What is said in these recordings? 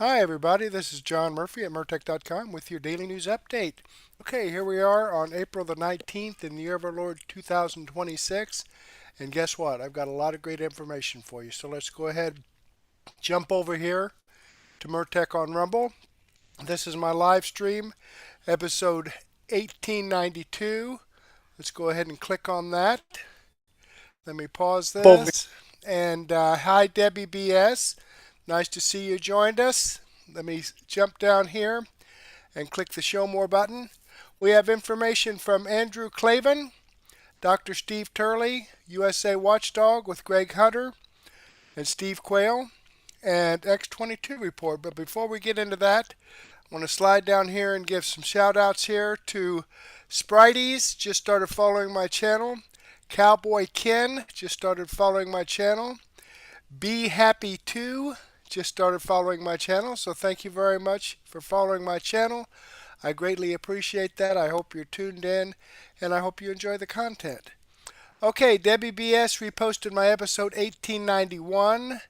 Hi, everybody. This is John Murphy at Murtech.com with your daily news update. Okay, here we are on April the 19th in the year of our Lord 2026. And guess what? I've got a lot of great information for you. So let's go ahead, jump over here to Murtech on Rumble. This is my live stream, episode 1892. Let's go ahead and click on that. Let me pause this. And hi, Debbie BS. Nice to see you joined us. Let me jump down here and click the Show More button. We have information from Andrew Klavan, Dr. Steve Turley, USA Watchdog with Greg Hunter and Steve Quayle, and X22 report. But before we get into that, I want to slide down here and give some shout outs here to Sprites, just started following my channel. Cowboy Ken just started following my channel. Be Happy 2 just started following my channel. So thank you very much for following my channel. I greatly appreciate that. I hope you're tuned in and I hope you enjoy the content. Okay, Debbie BS reposted my episode 1891.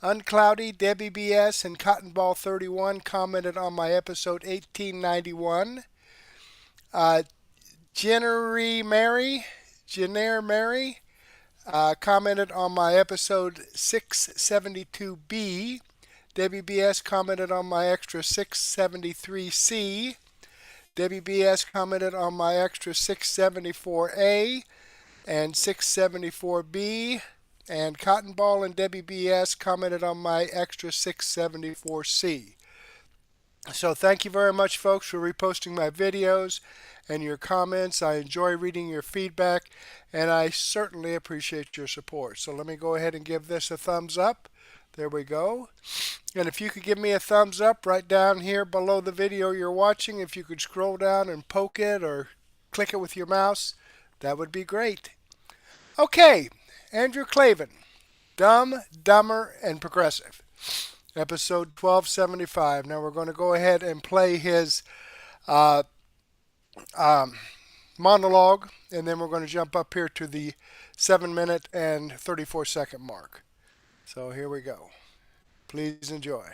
Uncloudy, Debbie BS, and Cottonball 31 commented on my episode 1891. Jennery Mary, commented on my episode 672B. Debbie BS commented on my extra 673C. Debbie BS commented on my extra 674A and 674B. And Cottonball and Debbie BS commented on my extra 674C. So thank you very much, folks, for reposting my videos and your comments. I enjoy reading your feedback, and I certainly appreciate your support. So let me go ahead and give this a thumbs up. There we go. And if you could give me a thumbs up right down here below the video you're watching, if you could scroll down and poke it or click it with your mouse, that would be great. Okay, Andrew Klavan, Dumb, Dumber, and Progressive. Episode 1275. Now we're going to go ahead and play his uh, monologue, and then we're going to jump up here to the 7 minute and 34-second mark. So here we go. Please enjoy.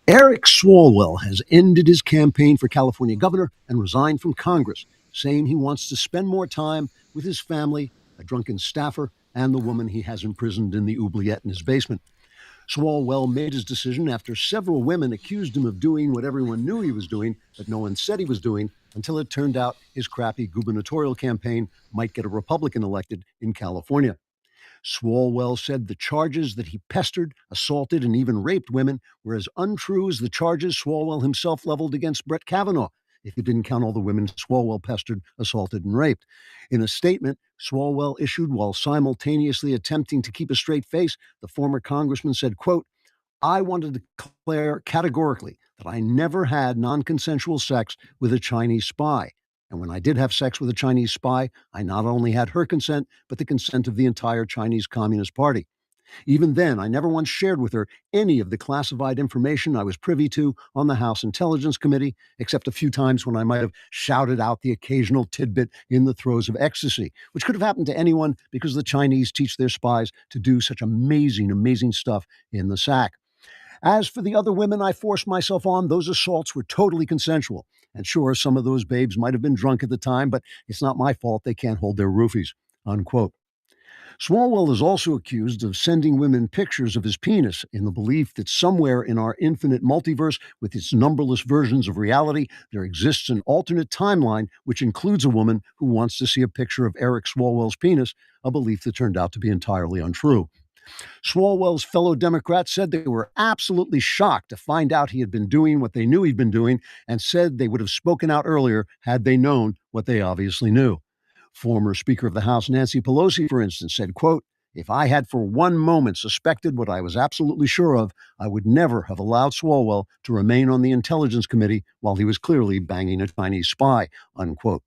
Eric Swalwell has ended his campaign for California governor and resigned from Congress, saying he wants to spend more time with his family, a drunken staffer, and the woman he has imprisoned in the oubliette in his basement. Swalwell made his decision after several women accused him of doing what everyone knew he was doing, but no one said he was doing, until it turned out his crappy gubernatorial campaign might get a Republican elected in California. Swalwell said the charges that he pestered, assaulted, and even raped women were as untrue as the charges Swalwell himself leveled against Brett Kavanaugh, if you didn't count all the women Swalwell pestered, assaulted, and raped. In a statement Swalwell issued while simultaneously attempting to keep a straight face, the former congressman said, quote, "I want to declare categorically that I never had non-consensual sex with a Chinese spy. And when I did have sex with a Chinese spy, I not only had her consent, but the consent of the entire Chinese Communist Party. Even then, I never once shared with her any of the classified information I was privy to on the House Intelligence Committee, except a few times when I might have shouted out the occasional tidbit in the throes of ecstasy, which could have happened to anyone because the Chinese teach their spies to do such amazing, amazing stuff in the sack. As for the other women I forced myself on, those assaults were totally consensual. And sure, some of those babes might have been drunk at the time, but it's not my fault they can't hold their roofies." Unquote. Swalwell is also accused of sending women pictures of his penis in the belief that somewhere in our infinite multiverse, with its numberless versions of reality, there exists an alternate timeline which includes a woman who wants to see a picture of Eric Swalwell's penis, a belief that turned out to be entirely untrue. Swalwell's fellow Democrats said they were absolutely shocked to find out he had been doing what they knew he'd been doing, and said they would have spoken out earlier had they known what they obviously knew. Former Speaker of the House Nancy Pelosi, for instance, said, quote, "If I had for one moment suspected what I was absolutely sure of, I would never have allowed Swalwell to remain on the Intelligence Committee while he was clearly banging a Chinese spy." Unquote.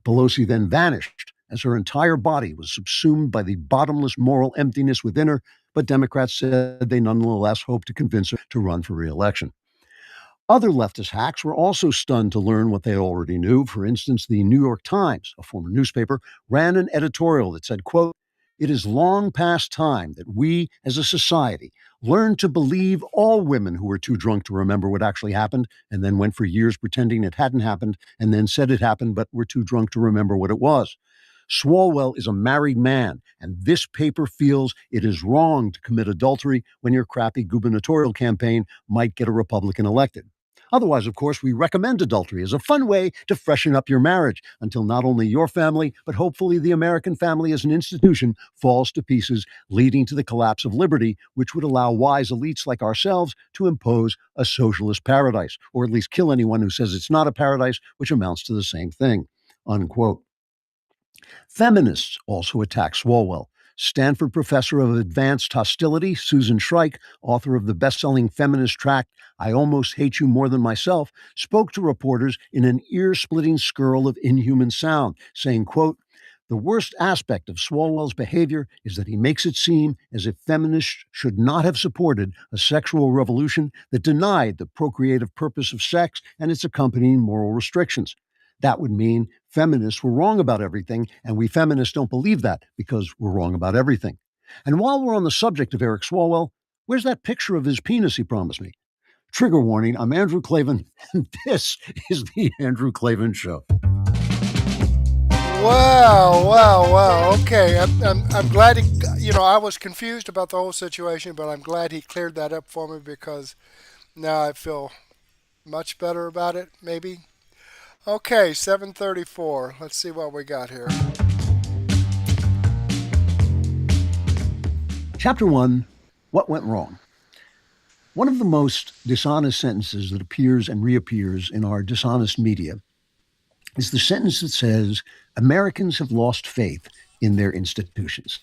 Pelosi then vanished as her entire body was subsumed by the bottomless moral emptiness within her, but Democrats said they nonetheless hoped to convince her to run for re-election. Other leftist hacks were also stunned to learn what they already knew. For instance, the New York Times, a former newspaper, ran an editorial that said, quote, It is long past time that we, as a society, learn to believe all women who were too drunk to remember what actually happened and then went for years pretending it hadn't happened and then said it happened but were too drunk to remember what it was. Swalwell is a married man, and this paper feels it is wrong to commit adultery when your crappy gubernatorial campaign might get a Republican elected. Otherwise, of course, we recommend adultery as a fun way to freshen up your marriage until not only your family, but hopefully the American family as an institution falls to pieces, leading to the collapse of liberty, which would allow wise elites like ourselves to impose a socialist paradise, or at least kill anyone who says it's not a paradise, which amounts to the same thing. Unquote. Feminists also attack Swalwell. Stanford professor of advanced hostility, Susan Shrike, author of the best-selling feminist tract I Almost Hate You More Than Myself, spoke to reporters in an ear-splitting skirl of inhuman sound, saying, quote, "The worst aspect of Swalwell's behavior is that he makes it seem as if feminists should not have supported a sexual revolution that denied the procreative purpose of sex and its accompanying moral restrictions. That would mean feminists were wrong about everything, and we feminists don't believe that because we're wrong about everything." And while we're on the subject of Eric Swalwell, where's that picture of his penis he promised me? Trigger warning, I'm Andrew Klavan, and this is The Andrew Klavan Show. Wow, wow, wow. Okay, I'm glad I was confused about the whole situation, but I'm glad he cleared that up for me because now I feel much better about it, maybe. Okay, 7:34. Let's see what we got here. Chapter 1, What Went Wrong? One of the most dishonest sentences that appears and reappears in our dishonest media is the sentence that says, Americans have lost faith in their institutions.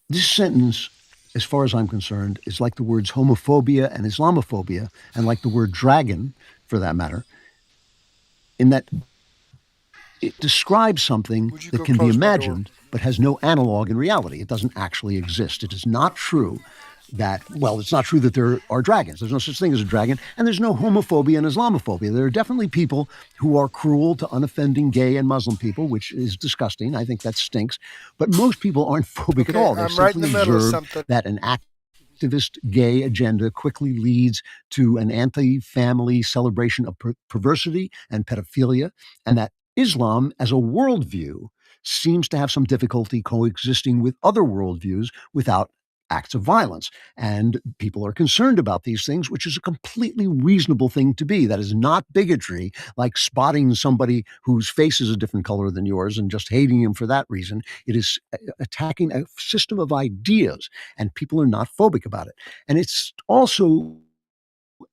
This sentence, as far as I'm concerned, is like the words homophobia and Islamophobia, and like the word dragon, for that matter, in that it describes something Would you that go can be close my door? imagined but has no analog in reality. It doesn't actually exist. It is not true that, well, it's not true that there are dragons. There's no such thing as a dragon, and there's no homophobia and Islamophobia. There are definitely people who are cruel to unoffending gay and Muslim people, which is disgusting. I think that stinks. But most people aren't phobic at Okay, all. They I'm right in simply the middle of observe something. that an activist gay agenda quickly leads to an anti-family celebration of perversity and pedophilia, and that Islam as a worldview seems to have some difficulty coexisting with other worldviews without acts of violence. And people are concerned about these things, which is a completely reasonable thing to be. That is not bigotry, like spotting somebody whose face is a different color than yours and just hating him for that reason. It is attacking a system of ideas, and people are not phobic about it. And it's also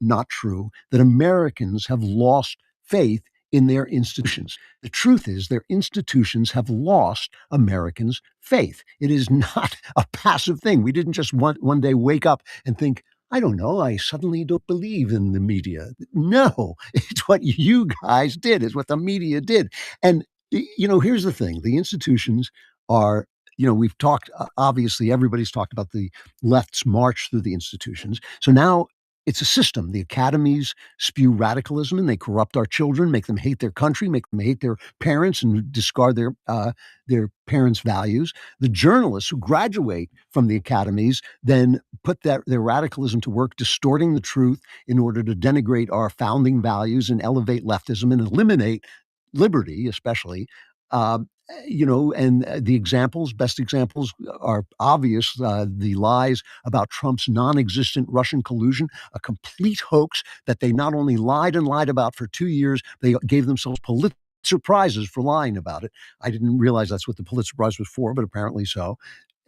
not true that Americans have lost faith in their institutions. The truth is, their institutions have lost Americans' faith. It is not a passive thing. We didn't just one day wake up and think, I don't know, I suddenly don't believe in the media. No, it's what you guys did, it's what the media did. And, here's the thing, the institutions are, we've talked, obviously, everybody's talked about the left's march through the institutions. So now it's a system. The academies spew radicalism and they corrupt our children, make them hate their country, make them hate their parents, and discard their parents' values. The journalists who graduate from the academies then put their radicalism to work, distorting the truth in order to denigrate our founding values and elevate leftism and eliminate liberty, especially. Uh, and the best examples are obvious. The lies about Trump's non-existent Russian collusion, a complete hoax that they not only lied and lied about for 2 years, they gave themselves Pulitzer Prizes for lying about it. I didn't realize that's what the Pulitzer Prize was for, but apparently so.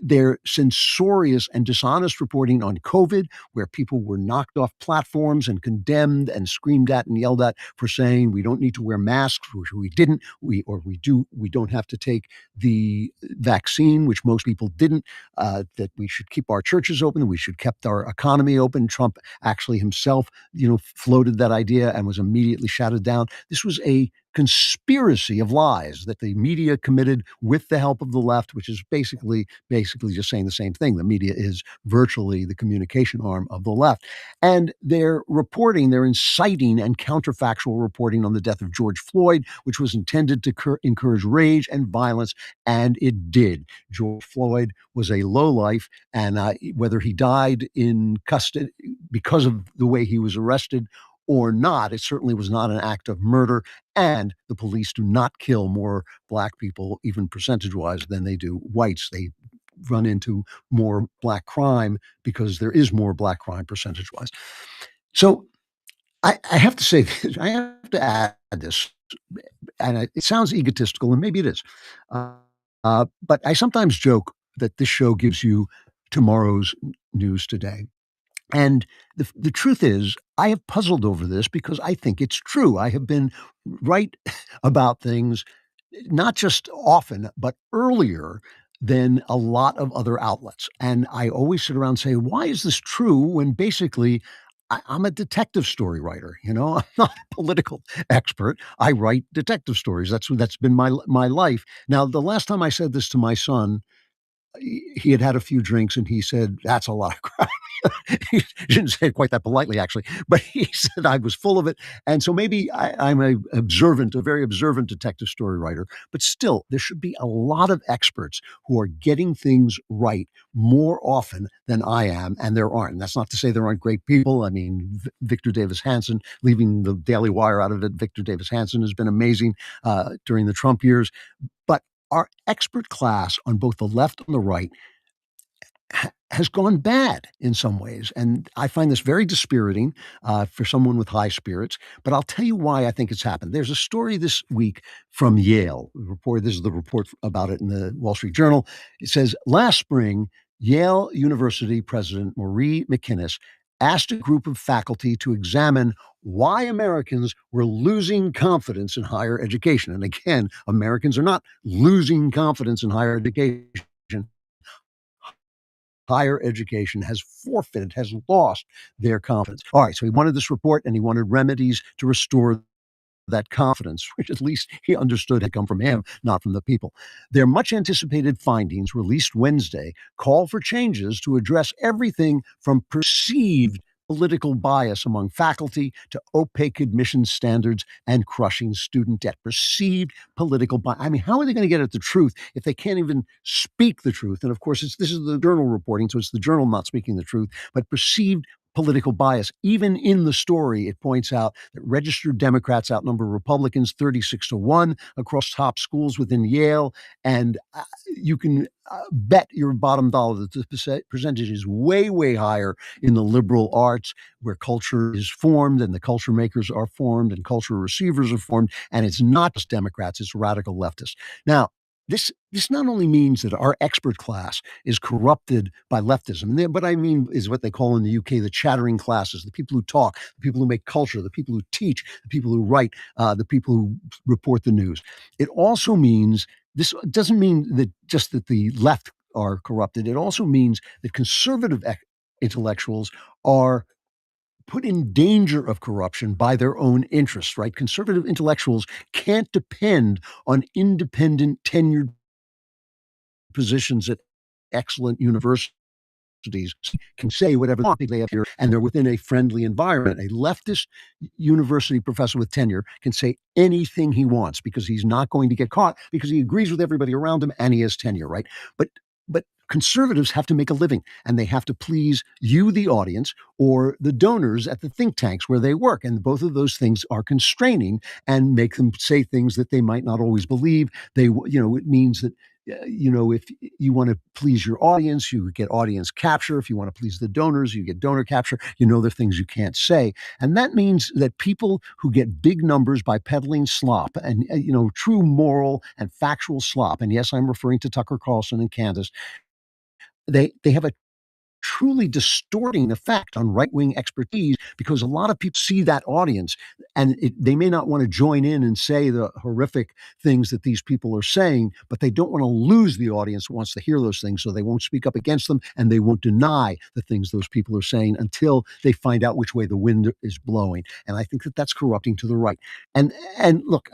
Their censorious and dishonest reporting on COVID, where people were knocked off platforms and condemned and screamed at and yelled at for saying we don't need to wear masks, which we didn't, we don't have to take the vaccine, which most people didn't, that we should keep our churches open, that we should keep our economy open. Trump actually himself, floated that idea and was immediately shouted down. This was a conspiracy of lies that the media committed with the help of the left, which is basically just saying the same thing. The media is virtually the communication arm of the left. And they're inciting and counterfactual reporting on the death of George Floyd, which was intended to encourage rage and violence, and it did. George Floyd was a lowlife, and whether he died in custody because of the way he was arrested or not, it certainly was not an act of murder. And the police do not kill more black people, even percentage wise, than they do whites. They run into more black crime because there is more black crime percentage wise. So I have to say, I have to add this, and it sounds egotistical, and maybe it is. But I sometimes joke that this show gives you tomorrow's news today. And the truth is, I have puzzled over this because I think it's true. I have been right about things, not just often, but earlier than a lot of other outlets. And I always sit around and say, why is this true when basically I'm a detective story writer? I'm not a political expert. I write detective stories. That's been my life. Now, the last time I said this to my son, he had a few drinks and he said, "That's a lot of crap." He didn't say it quite that politely, actually, but he said I was full of it. And so maybe I'm a very observant detective story writer, but still, there should be a lot of experts who are getting things right more often than I am, and there aren't. And that's not to say there aren't great people. I mean, Victor Davis Hanson, leaving the Daily Wire out of it, Victor Davis Hanson has been amazing during the Trump years. But our expert class on both the left and the right has gone bad in some ways. And I find this very dispiriting for someone with high spirits. But I'll tell you why I think it's happened. There's a story this week from Yale. This is the report about it in the Wall Street Journal. It says last spring, Yale University President Marie McInnes asked a group of faculty to examine why Americans were losing confidence in higher education. And again, Americans are not losing confidence in higher education. Higher education has lost their confidence. All right, so he wanted this report and he wanted remedies to restore that confidence, which at least he understood had come from him, not from the people. Their much anticipated findings, released Wednesday, call for changes to address everything from perceived political bias among faculty to opaque admission standards and crushing student debt. Perceived political bias. I mean, how are they going to get at the truth if they can't even speak the truth? And of course, this is the journal reporting, so it's the journal not speaking the truth, but perceived political bias. Even in the story, it points out that registered Democrats outnumber Republicans 36-1 across top schools within Yale. And you can bet your bottom dollar that the percentage is way, way higher in the liberal arts, where culture is formed and the culture makers are formed and culture receivers are formed. And it's not just Democrats, it's radical leftists. Now, this not only means that our expert class is corrupted by leftism, but I mean is what they call in the UK the chattering classes, the people who talk, the people who make culture, the people who teach, the people who write, the people who report the news. It also means, this doesn't mean that just that the left are corrupted. It also means that conservative intellectuals are put in danger of corruption by their own interests, right? Conservative intellectuals can't depend on independent tenured positions at excellent universities, can say whatever they have here, and they're within a friendly environment. A leftist university professor with tenure can say anything he wants because he's not going to get caught because he agrees with everybody around him and he has tenure, right? But conservatives have to make a living and they have to please you, the audience, or the donors at the think tanks where they work. And both of those things are constraining and make them say things that they might not always believe. It means that if you want to please your audience, you get audience capture. If you want to please the donors, you get donor capture. There are things you can't say. And that means that people who get big numbers by peddling slop and, true moral and factual slop, and yes, I'm referring to Tucker Carlson and Candace, they have a truly distorting the fact on right-wing expertise, because a lot of people see that audience and they may not want to join in and say the horrific things that these people are saying, but they don't want to lose the audience that wants to hear those things, so they won't speak up against them and they won't deny the things those people are saying until they find out which way the wind is blowing. And I think that that's corrupting to the right. And look,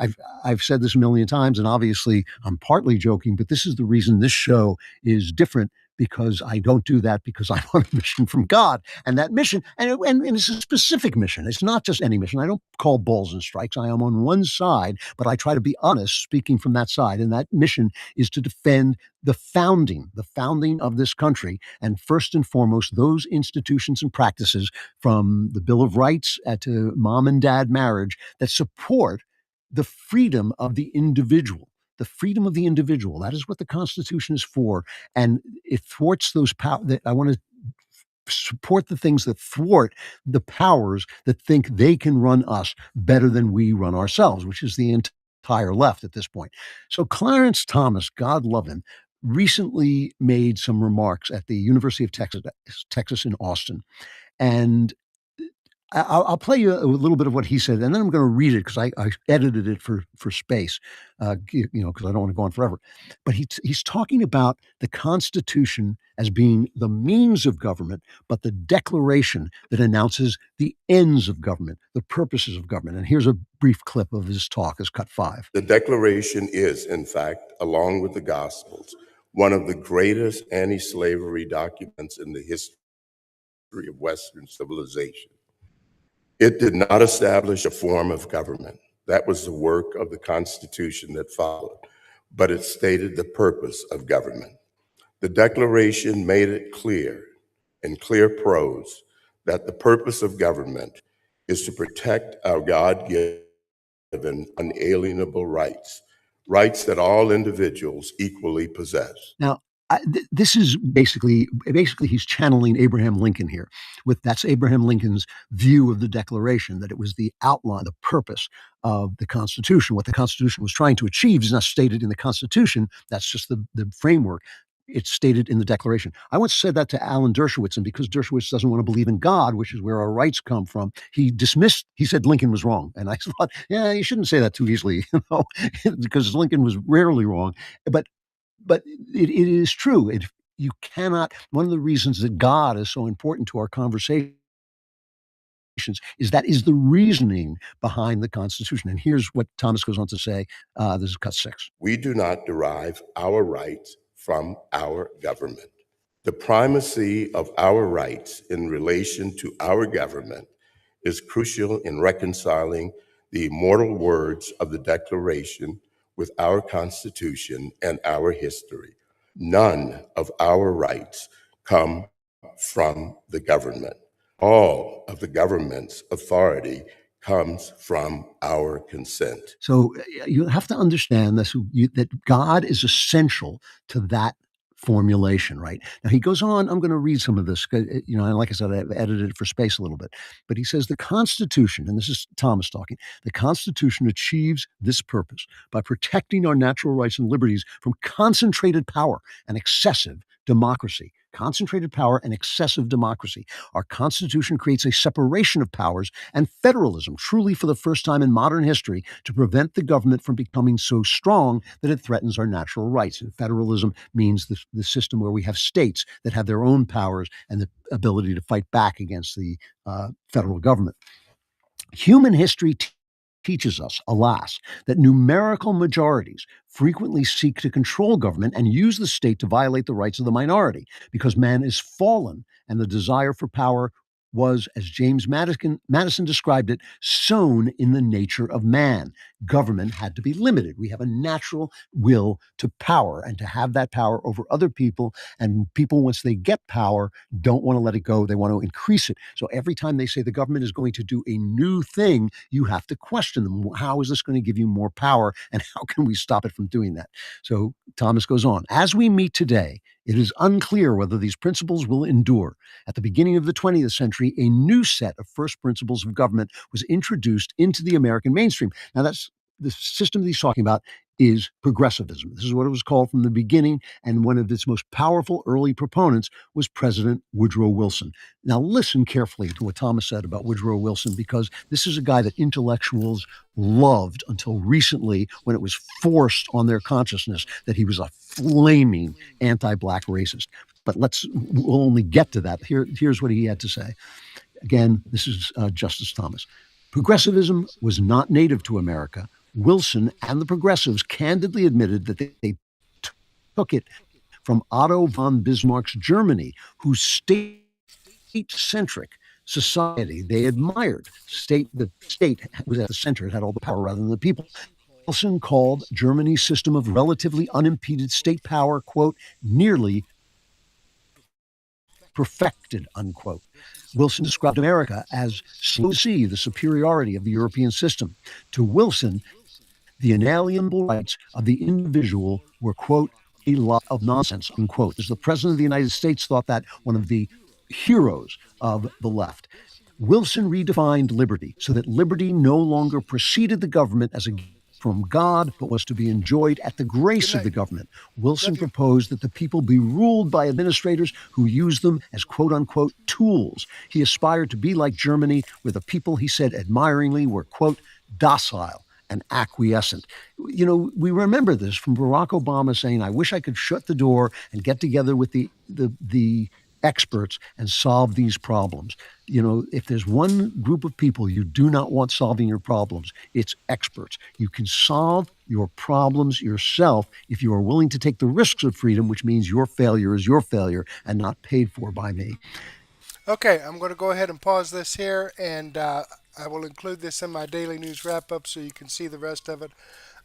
I've said this a million times, and obviously I'm partly joking, but this is the reason this show is different, because I don't do that because I'm on a mission from God. And that mission, and it's a specific mission. It's not just any mission. I don't call balls and strikes. I am on one side, but I try to be honest speaking from that side. And that mission is to defend the founding of this country. And first and foremost, those institutions and practices, from the Bill of Rights to mom and dad marriage, that support the freedom of the individual. The freedom of the individual. That is what the Constitution is for. And it thwarts those powers. I want to support the things that thwart the powers that think they can run us better than we run ourselves, which is the entire left at this point. So Clarence Thomas, God love him, recently made some remarks at the University of Texas in Austin. And I'll play you a little bit of what he said, and then I'm going to read it because I edited it for space, because I don't want to go on forever. But he's talking about the Constitution as being the means of government, but the declaration that announces the ends of government, the purposes of government. And here's a brief clip of his talk as cut 5. The Declaration is, in fact, along with the Gospels, one of the greatest anti-slavery documents in the history of Western civilization. It did not establish a form of government. That was the work of the Constitution that followed, but it stated the purpose of government. The Declaration made it clear, in clear prose, that the purpose of government is to protect our God-given unalienable rights, rights that all individuals equally possess. Now, this is basically he's channeling Abraham Lincoln here. That's Abraham Lincoln's view of the Declaration, that it was the outline, the purpose of the Constitution. What the Constitution was trying to achieve is not stated in the Constitution. That's just the framework. It's stated in the Declaration. I once said that to Alan Dershowitz, and because Dershowitz doesn't want to believe in God, which is where our rights come from, he said Lincoln was wrong. And I thought, yeah, you shouldn't say that too easily, because Lincoln was rarely wrong. But it is true. You cannot. One of the reasons that God is so important to our conversations is the reasoning behind the Constitution. And here's what Thomas goes on to say. This is cut 6. We do not derive our rights from our government. The primacy of our rights in relation to our government is crucial in reconciling the immortal words of the Declaration with our Constitution and our history. None of our rights come from the government. All of the government's authority comes from our consent. So you have to understand this, that God is essential to that formulation, right? Now he goes on, I'm going to read some of this, and like I said, I've edited it for space a little bit, but he says the Constitution, and this is Thomas talking, the Constitution achieves this purpose by protecting our natural rights and liberties from concentrated power and excessive democracy. Concentrated power and excessive democracy. Our Constitution creates a separation of powers and federalism, truly for the first time in modern history, to prevent the government from becoming so strong that it threatens our natural rights. And federalism means the system where we have states that have their own powers and the ability to fight back against the federal government. Human history teaches us, alas, that numerical majorities frequently seek to control government and use the state to violate the rights of the minority, because man is fallen and the desire for power was, as James Madison described it, sown in the nature of man. Government had to be limited. We have a natural will to power and to have that power over other people. And people, once they get power, don't want to let it go. They want to increase it. So every time they say the government is going to do a new thing, you have to question them. How is this going to give you more power? And how can we stop it from doing that? So Thomas goes on, as we meet today, it is unclear whether these principles will endure. At the beginning of the 20th century, a new set of first principles of government was introduced into the American mainstream. Now, that's the system that he's talking about is progressivism. This is what it was called from the beginning, and one of its most powerful early proponents was President Woodrow Wilson. Now, listen carefully to what Thomas said about Woodrow Wilson, because this is a guy that intellectuals loved until recently, when it was forced on their consciousness that he was a flaming anti-black racist. But we'll only get to that. Here's what he had to say. Again, this is Justice Thomas. Progressivism was not native to America. Wilson and the progressives candidly admitted that they took it from Otto von Bismarck's Germany, whose state-centric society they admired. The state was at the center. It had all the power rather than the people. Wilson called Germany's system of relatively unimpeded state power, quote, nearly perfected, unquote. Wilson described America as slow to see the superiority of the European system. To Wilson, the inalienable rights of the individual were, quote, a lot of nonsense, unquote. As the President of the United States thought that one of the heroes of the left. Wilson redefined liberty so that liberty no longer preceded the government as a gift from God, but was to be enjoyed at the grace of the government. Wilson proposed that the people be ruled by administrators who use them as quote-unquote tools. He aspired to be like Germany, where the people, he said admiringly, were, quote, docile and acquiescent. You know, we remember this from Barack Obama saying, I wish I could shut the door and get together with the experts and solve these problems. You know, if there's one group of people you do not want solving your problems, it's experts. You can solve your problems yourself if you are willing to take the risks of freedom, which means your failure is your failure and not paid for by me. Okay, I'm going to go ahead and pause this here, and I will include this in my daily news wrap-up so you can see the rest of it.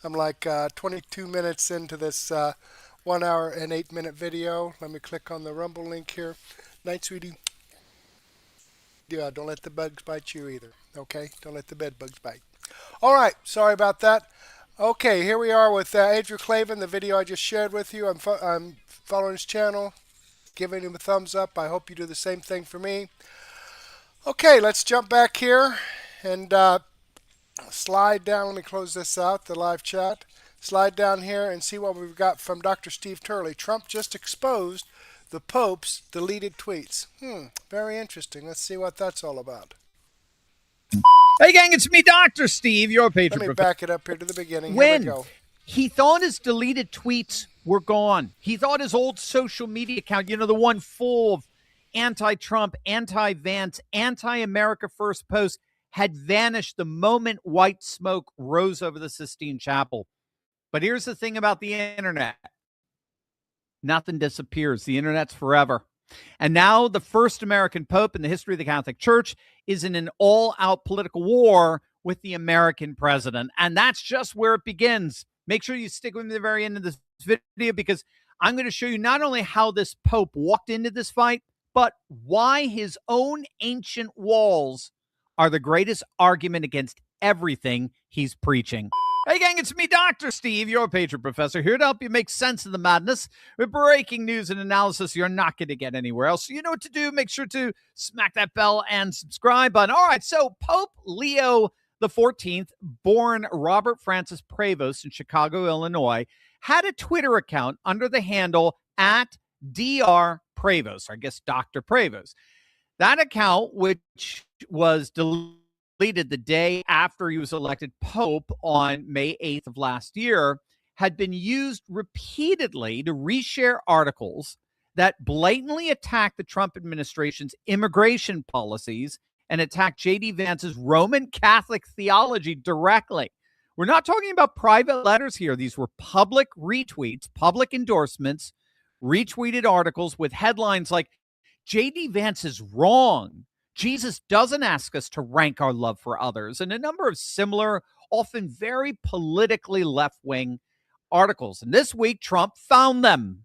I'm like 22 minutes into this 1 hour and 8-minute video. Let me click on the Rumble link here. Night, sweetie. Yeah, don't let the bugs bite you either. Okay, don't let the bed bugs bite. All right, sorry about that. Okay, here we are with Andrew Klavan, the video I just shared with you. I'm following his channel, giving him a thumbs up. I hope you do the same thing for me. Okay, let's jump back here and slide down. Let me close this out, the live chat. Slide down here and see what we've got from Dr. Steve Turley. Trump just exposed the Pope's deleted tweets. Very interesting. Let's see what that's all about. Hey, gang, it's me, Dr. Steve, your patron. Let me back it up here to the beginning. When here we go. He thought his deleted tweets were gone. He thought his old social media account, you know, the one full of anti-Trump, anti-Vance, anti-America First posts, had vanished the moment white smoke rose over the Sistine Chapel. But here's the thing about the internet. Nothing disappears. The internet's forever. And now the first American Pope in the history of the Catholic Church is in an all-out political war with the American president. And that's just where it begins. Make sure you stick with me to the very end of this video, because I'm going to show you not only how this Pope walked into this fight, but why his own ancient walls are the greatest argument against everything he's preaching. Hey, gang, it's me, Dr. Steve, your patron professor, here to help you make sense of the madness with breaking news and analysis you're not going to get anywhere else. So you know what to do. Make sure to smack that bell and subscribe button. All right, so Pope Leo XIV, born Robert Francis Prevost in Chicago, Illinois, had a Twitter account under the handle @Dr. Prevost, or I guess Dr. Prevost. That account, which was deleted the day after he was elected Pope on May 8th of last year, had been used repeatedly to reshare articles that blatantly attacked the Trump administration's immigration policies and attacked J.D. Vance's Roman Catholic theology directly. We're not talking about private letters here. These were public retweets, public endorsements, retweeted articles with headlines like, J.D. Vance is wrong. Jesus doesn't ask us to rank our love for others, and a number of similar, often very politically left-wing articles. And this week, Trump found them.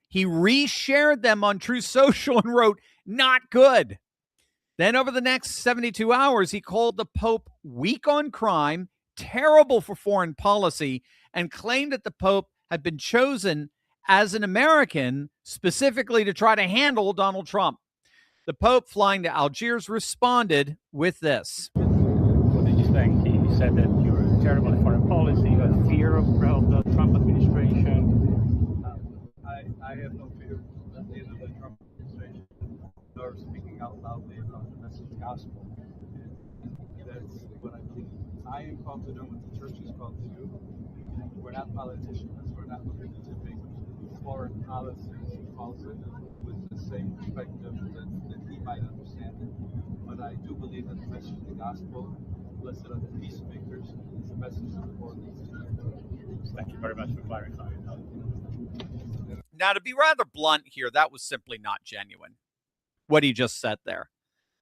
He reshared them on Truth Social and wrote, not good. Then over the next 72 hours, he called the Pope weak on crime, terrible for foreign policy, and claimed that the Pope had been chosen as an American specifically to try to handle Donald Trump. The Pope, flying to Algiers, responded with this. What did you think? He said that you were terrible foreign policy, you have fear of the Trump administration. I have no fear that neither the Trump administration nor speaking out loudly about the message of the gospel. And that's what I believe. I am called to do what the church is called to do. We're not politicians. We're not looking to make foreign policies falsehood with the same perspective that he might understand it. But I do believe that the message of the gospel, blessed are the peacemakers, is the message that the Lord needs to hear. Thank you very much for clarifying. Now, to be rather blunt here, that was simply not genuine, what he just said there.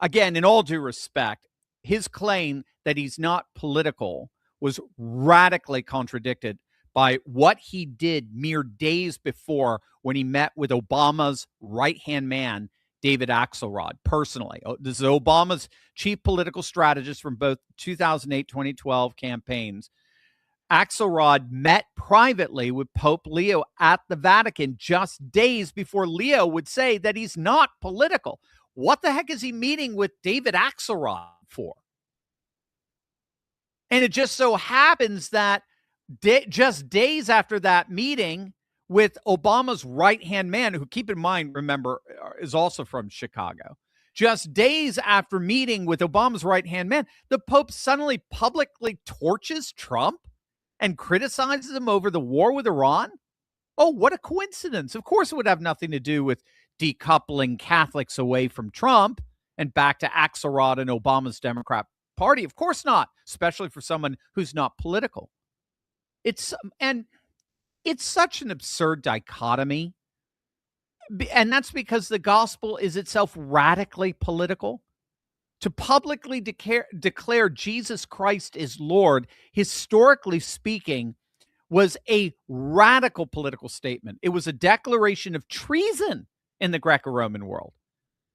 Again, in all due respect, his claim that he's not political was radically contradicted by what he did mere days before when he met with Obama's right-hand man, David Axelrod, personally. This is Obama's chief political strategist from both 2008-2012 campaigns. Axelrod met privately with Pope Leo at the Vatican just days before Leo would say that he's not political. What the heck is he meeting with David Axelrod for? And it just so happens that just days after that meeting with Obama's right-hand man, who, keep in mind, remember, is also from Chicago, just days after meeting with Obama's right-hand man, the Pope suddenly publicly torches Trump and criticizes him over the war with Iran? Oh, what a coincidence. Of course, it would have nothing to do with decoupling Catholics away from Trump and back to Axelrod and Obama's Democrat Party. Of course not, especially for someone who's not political. It's such an absurd dichotomy. And that's because the gospel is itself radically political. To publicly declare Jesus Christ is Lord, historically speaking, was a radical political statement. It was a declaration of treason in the Greco-Roman world.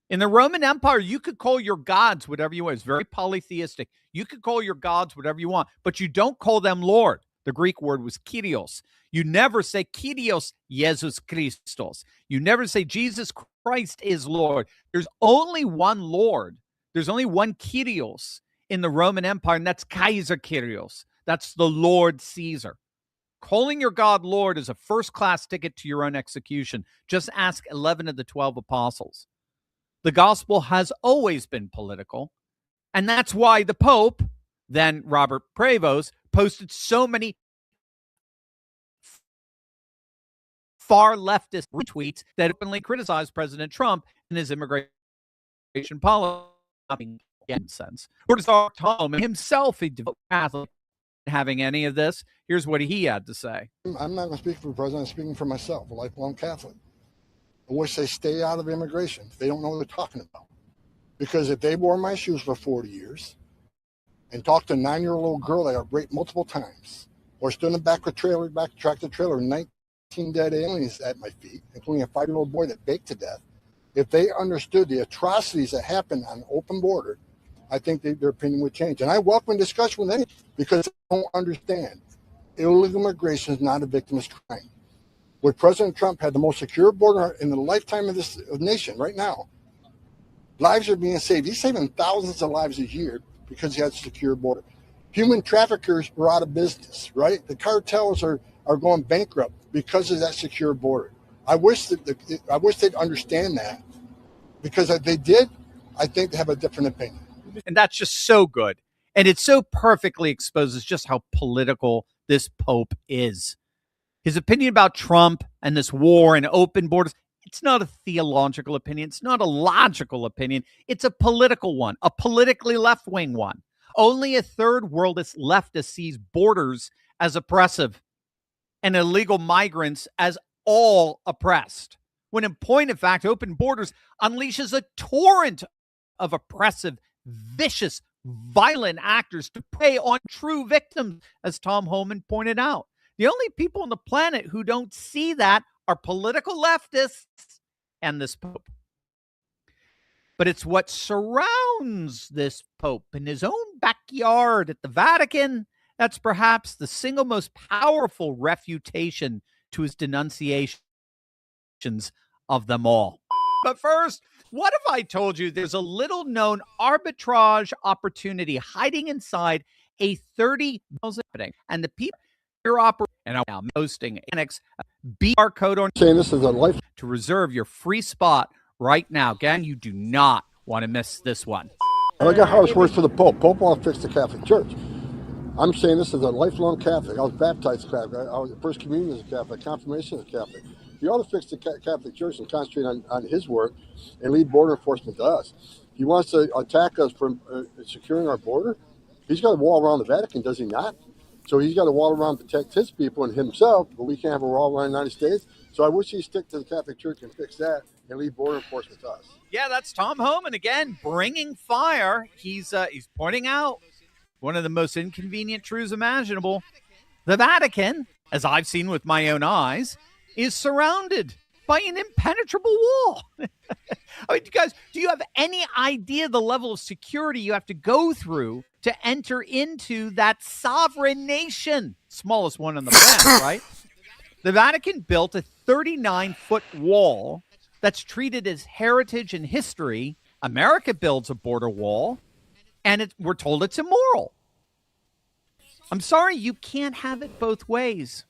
In the Roman Empire, you could call your gods whatever you want. It's very polytheistic. You could call your gods whatever you want, but you don't call them Lord. The Greek word was Kyrios. You never say Kyrios Jesus Christos. You never say Jesus Christ is Lord. There's only one Lord. There's only one Kyrios in the Roman Empire, and that's Kaiser Kyrios. That's the Lord Caesar. Calling your God Lord is a first-class ticket to your own execution. Just ask 11 of the 12 apostles. The gospel has always been political, and that's why the Pope, then Robert Prevost, posted so many far leftist retweets that openly criticized President Trump and his immigration policy. Sense. Or does Tom himself, a devout Catholic, having any of this? Here's what he had to say. I'm not going to speak for the president. I'm speaking for myself, a lifelong Catholic. I wish they stay out of immigration. They don't know what they're talking about. Because if they wore my shoes for 40 years and talked to a 9-year-old girl that got raped multiple times, or stood in the back of a trailer, tractor trailer, 19 dead aliens at my feet, including a 5-year-old boy that baked to death, if they understood the atrocities that happen on open border, I think their opinion would change. And I welcome discussion with any, because they don't understand. Illegal immigration is not a victimless crime. What President Trump had the most secure border in the lifetime of this nation right now. Lives are being saved. He's saving thousands of lives a year because he has a secure border. Human traffickers are out of business, right? The cartels are going bankrupt because of that secure border. I wish they'd understand that, because if they did, I think they have a different opinion. And that's just so good. And it so perfectly exposes just how political this Pope is. His opinion about Trump and this war and open borders, it's not a theological opinion. It's not a logical opinion. It's a political one, a politically left-wing one. Only a third worldist leftist sees borders as oppressive and illegal migrants as all oppressed, when in point of fact, open borders unleashes a torrent of oppressive, vicious, violent actors to prey on true victims, as Tom Homan pointed out. The only people on the planet who don't see that are political leftists and this Pope. But it's what surrounds this Pope in his own backyard at the Vatican that's perhaps the single most powerful refutation to his denunciations of them all. But first, what if I told you there's a little-known arbitrage opportunity hiding inside a 30 happening, and the people are operating and are now posting annex BR code on Saying this is a life. to reserve your free spot right now. Gang, you do not want to miss this one. I got harsh words for the Pope. Pope won't fix the Catholic Church. I'm saying this as a lifelong Catholic. I was baptized Catholic. I was First Communion as a Catholic. Confirmation as a Catholic. He ought to fix the Catholic Church and concentrate on his work and leave border enforcement to us. He wants to attack us for securing our border. He's got a wall around the Vatican, does he not? So he's got a wall around to protect his people and himself, but we can't have a wall around the United States. So I wish he'd stick to the Catholic Church and fix that and leave border enforcement to us. Yeah, that's Tom Homan again, bringing fire. He's pointing out one of the most inconvenient truths imaginable. The Vatican, as I've seen with my own eyes, is surrounded by an impenetrable wall. I mean, guys, do you have any idea the level of security you have to go through to enter into that sovereign nation? Smallest one on the planet, right? The Vatican built a 39-foot wall that's treated as heritage and history. America builds a border wall, and we're told it's immoral. I'm sorry, you can't have it both ways.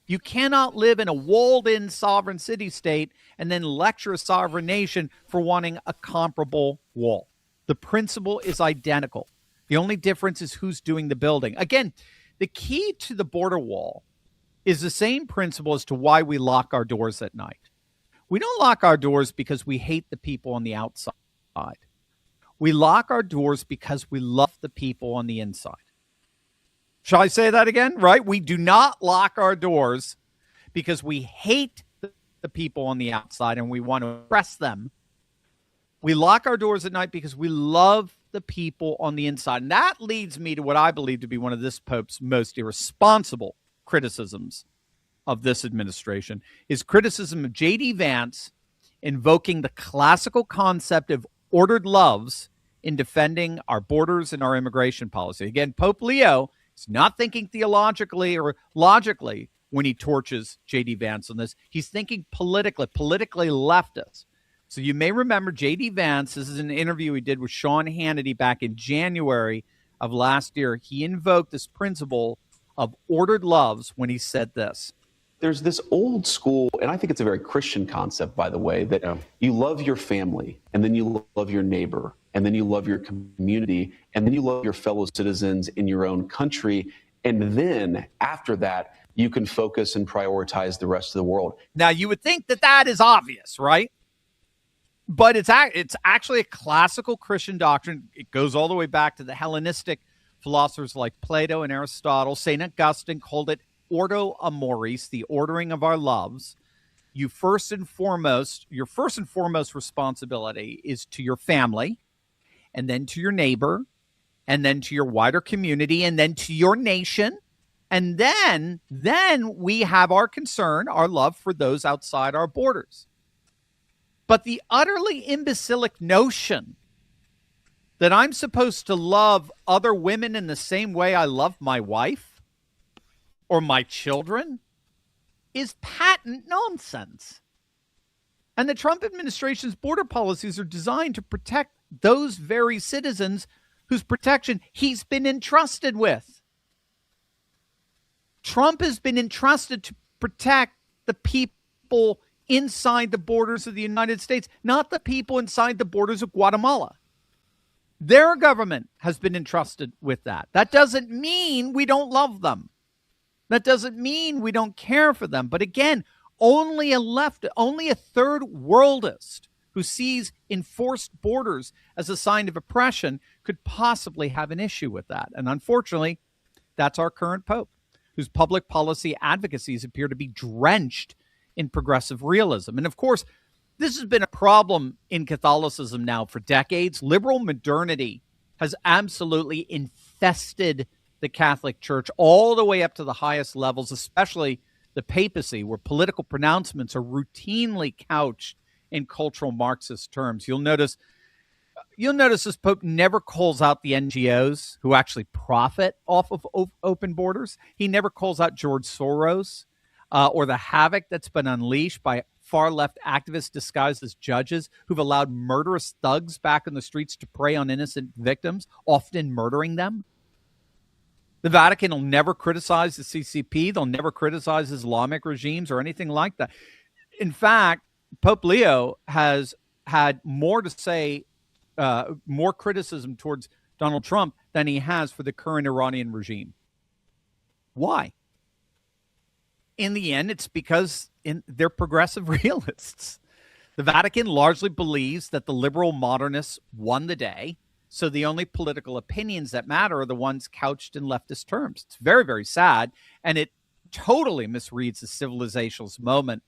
You cannot live in a walled-in sovereign city-state and then lecture a sovereign nation for wanting a comparable wall. The principle is identical. The only difference is who's doing the building. Again, the key to the border wall is the same principle as to why we lock our doors at night. We don't lock our doors because we hate the people on the outside. We lock our doors because we love the people on the inside. Shall I say that again? Right? We do not lock our doors because we hate the people on the outside and we want to oppress them. We lock our doors at night because we love the people on the inside. And that leads me to what I believe to be one of this Pope's most irresponsible criticisms of this administration, is criticism of J.D. Vance invoking the classical concept of ordered loves in defending our borders and our immigration policy. Again, Pope Leo is not thinking theologically or logically when he torches J.D. Vance on this. He's thinking politically leftist. So you may remember J.D. Vance, this is an interview he did with Sean Hannity back in January of last year. He invoked this principle of ordered loves when he said this. There's this old school, and I think it's a very Christian concept, by the way, that you love your family, and then you love your neighbor, and then you love your community, and then you love your fellow citizens in your own country. And then after that, you can focus and prioritize the rest of the world. Now, you would think that that is obvious, right? But it's actually a classical Christian doctrine. It goes all the way back to the Hellenistic philosophers like Plato and Aristotle. St. Augustine called it ordo amoris, the ordering of our loves. Your first and foremost responsibility is to your family, and then to your neighbor, and then to your wider community, and then to your nation. And then we have our concern, our love for those outside our borders. But the utterly imbecilic notion that I'm supposed to love other women in the same way I love my wife or my children is patent nonsense. And the Trump administration's border policies are designed to protect those very citizens whose protection he's been entrusted with. Trump has been entrusted to protect the people inside the borders of the United States, not the people inside the borders of Guatemala. Their government has been entrusted with that. That doesn't mean we don't love them. That doesn't mean we don't care for them. But again, only a third worldist who sees enforced borders as a sign of oppression could possibly have an issue with that. And unfortunately, that's our current Pope, whose public policy advocacies appear to be drenched in progressive realism. And of course, this has been a problem in Catholicism now for decades. Liberal modernity has absolutely infested the Catholic Church all the way up to the highest levels, especially the papacy, where political pronouncements are routinely couched in cultural Marxist terms. You'll notice this Pope never calls out the NGOs who actually profit off of open borders. He never calls out George Soros or the havoc that's been unleashed by far-left activists disguised as judges who've allowed murderous thugs back in the streets to prey on innocent victims, often murdering them. The Vatican will never criticize the CCP. They'll never criticize Islamic regimes or anything like that. In fact, Pope Leo has had more to say, more criticism towards Donald Trump than he has for the current Iranian regime. Why? In the end, it's because they're progressive realists. The Vatican largely believes that the liberal modernists won the day, so the only political opinions that matter are the ones couched in leftist terms. It's very, very sad, and it totally misreads the civilizational moment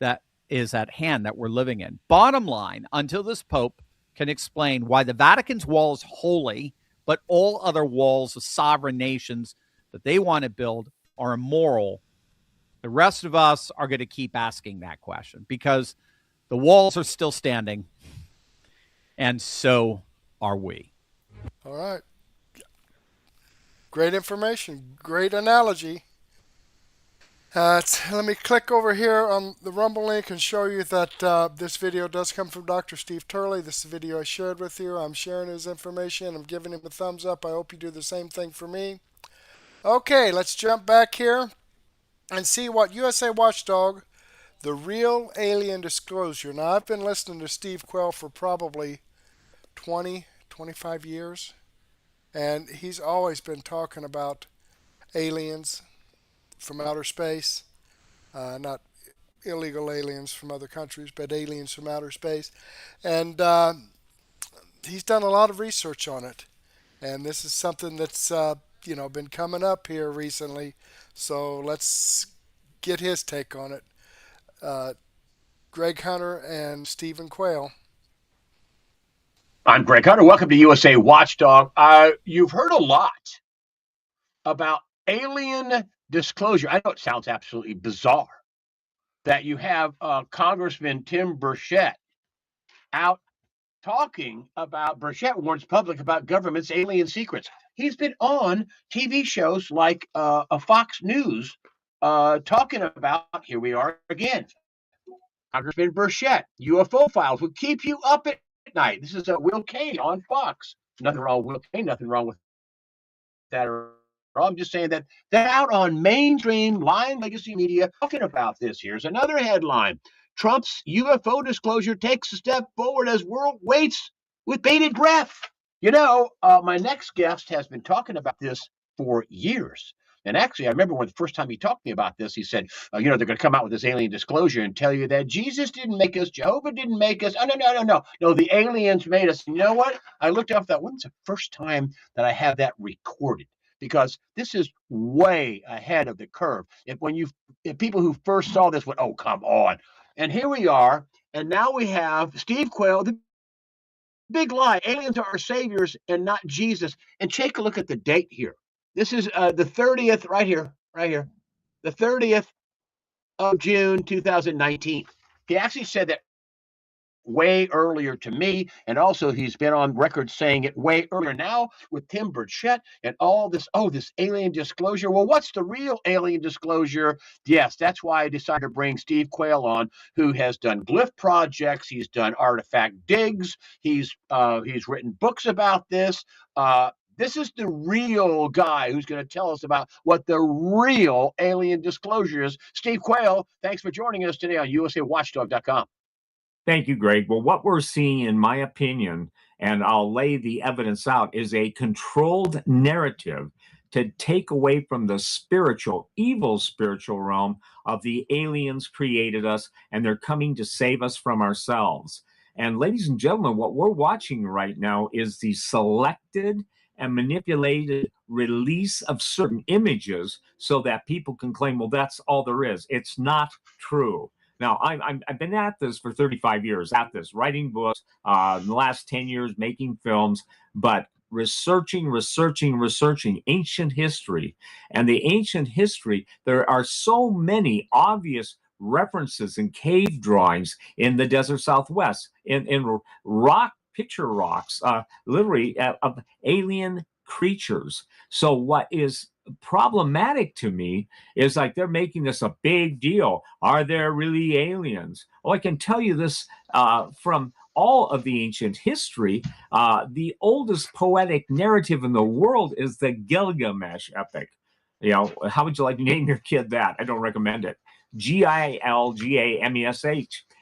that is at hand that we're living in. Bottom line, until this Pope can explain why the Vatican's wall is holy, but all other walls of sovereign nations that they want to build are immoral, the rest of us are going to keep asking that question because the walls are still standing, and so are we. All right. Great information. Great analogy. Let me click over here on the Rumble link and show you that this video does come from Dr. Steve Turley. This is a video I shared with you. I'm sharing his information. I'm giving him a thumbs up. I hope you do the same thing for me. Okay, let's jump back here and see what USA Watchdog, the real alien disclosure. Now, I've been listening to Steve Quayle for probably 20, 25 years, and he's always been talking about aliens from outer space, not illegal aliens from other countries, but aliens from outer space. And he's done a lot of research on it. And this is something that's, been coming up here recently. So let's get his take on it. Greg Hunter and Stephen Quayle. I'm Greg Hunter. Welcome to USA Watchdog. You've heard a lot about alien disclosure. I know it sounds absolutely bizarre that you have Congressman Tim Burchett out talking about, Burchett warns public about government's alien secrets. He's been on TV shows like a Fox News talking about, here we are again, Congressman Burchett, UFO files will keep you up at night. This is Will Kane on Fox. Nothing wrong with Will Kane, nothing wrong with that. I'm just saying that they're out on mainstream line legacy media talking about this. Here's another headline. Trump's UFO disclosure takes a step forward as world waits with bated breath. My next guest has been talking about this for years. And actually, I remember when the first time he talked to me about this, he said, they're going to come out with this alien disclosure and tell you that Jesus didn't make us, Jehovah didn't make us. Oh, no. No, the aliens made us. You know what? I looked up that. When's the first time that I have that recorded? Because this is way ahead of the curve. If people who first saw this went, oh, come on. And here we are. And now we have Steve Quayle, the big lie. Aliens are our saviors and not Jesus. And take a look at the date here. This is the 30th, right here, the 30th of June, 2019. He actually said that way earlier to me, and also he's been on record saying it way earlier now with Tim Burchett and all this, this alien disclosure. Well, what's the real alien disclosure? Yes, that's why I decided to bring Steve Quayle on, who has done glyph projects, he's done artifact digs, he's written books about this. This is the real guy who's going to tell us about what the real alien disclosure is. Steve Quayle, thanks for joining us today on USAWatchdog.com. Thank you, Greg. Well, what we're seeing, in my opinion, and I'll lay the evidence out, is a controlled narrative to take away from the evil spiritual realm of the aliens created us, and they're coming to save us from ourselves. And ladies and gentlemen, what we're watching right now is the selected and manipulated release of certain images so that people can claim, well, that's all there is. It's not true. Now, I've been at this for 35 years, writing books, in the last 10 years, making films, but researching ancient history. And the ancient history, there are so many obvious references and cave drawings in the desert Southwest, in picture rocks, literally of alien creatures. So what is problematic to me is like they're making this a big deal. Are there really aliens? Well, I can tell you this from all of the ancient history. The oldest poetic narrative in the world is the Gilgamesh epic. You know, how would you like to name your kid that? I don't recommend it. Gilgamesh.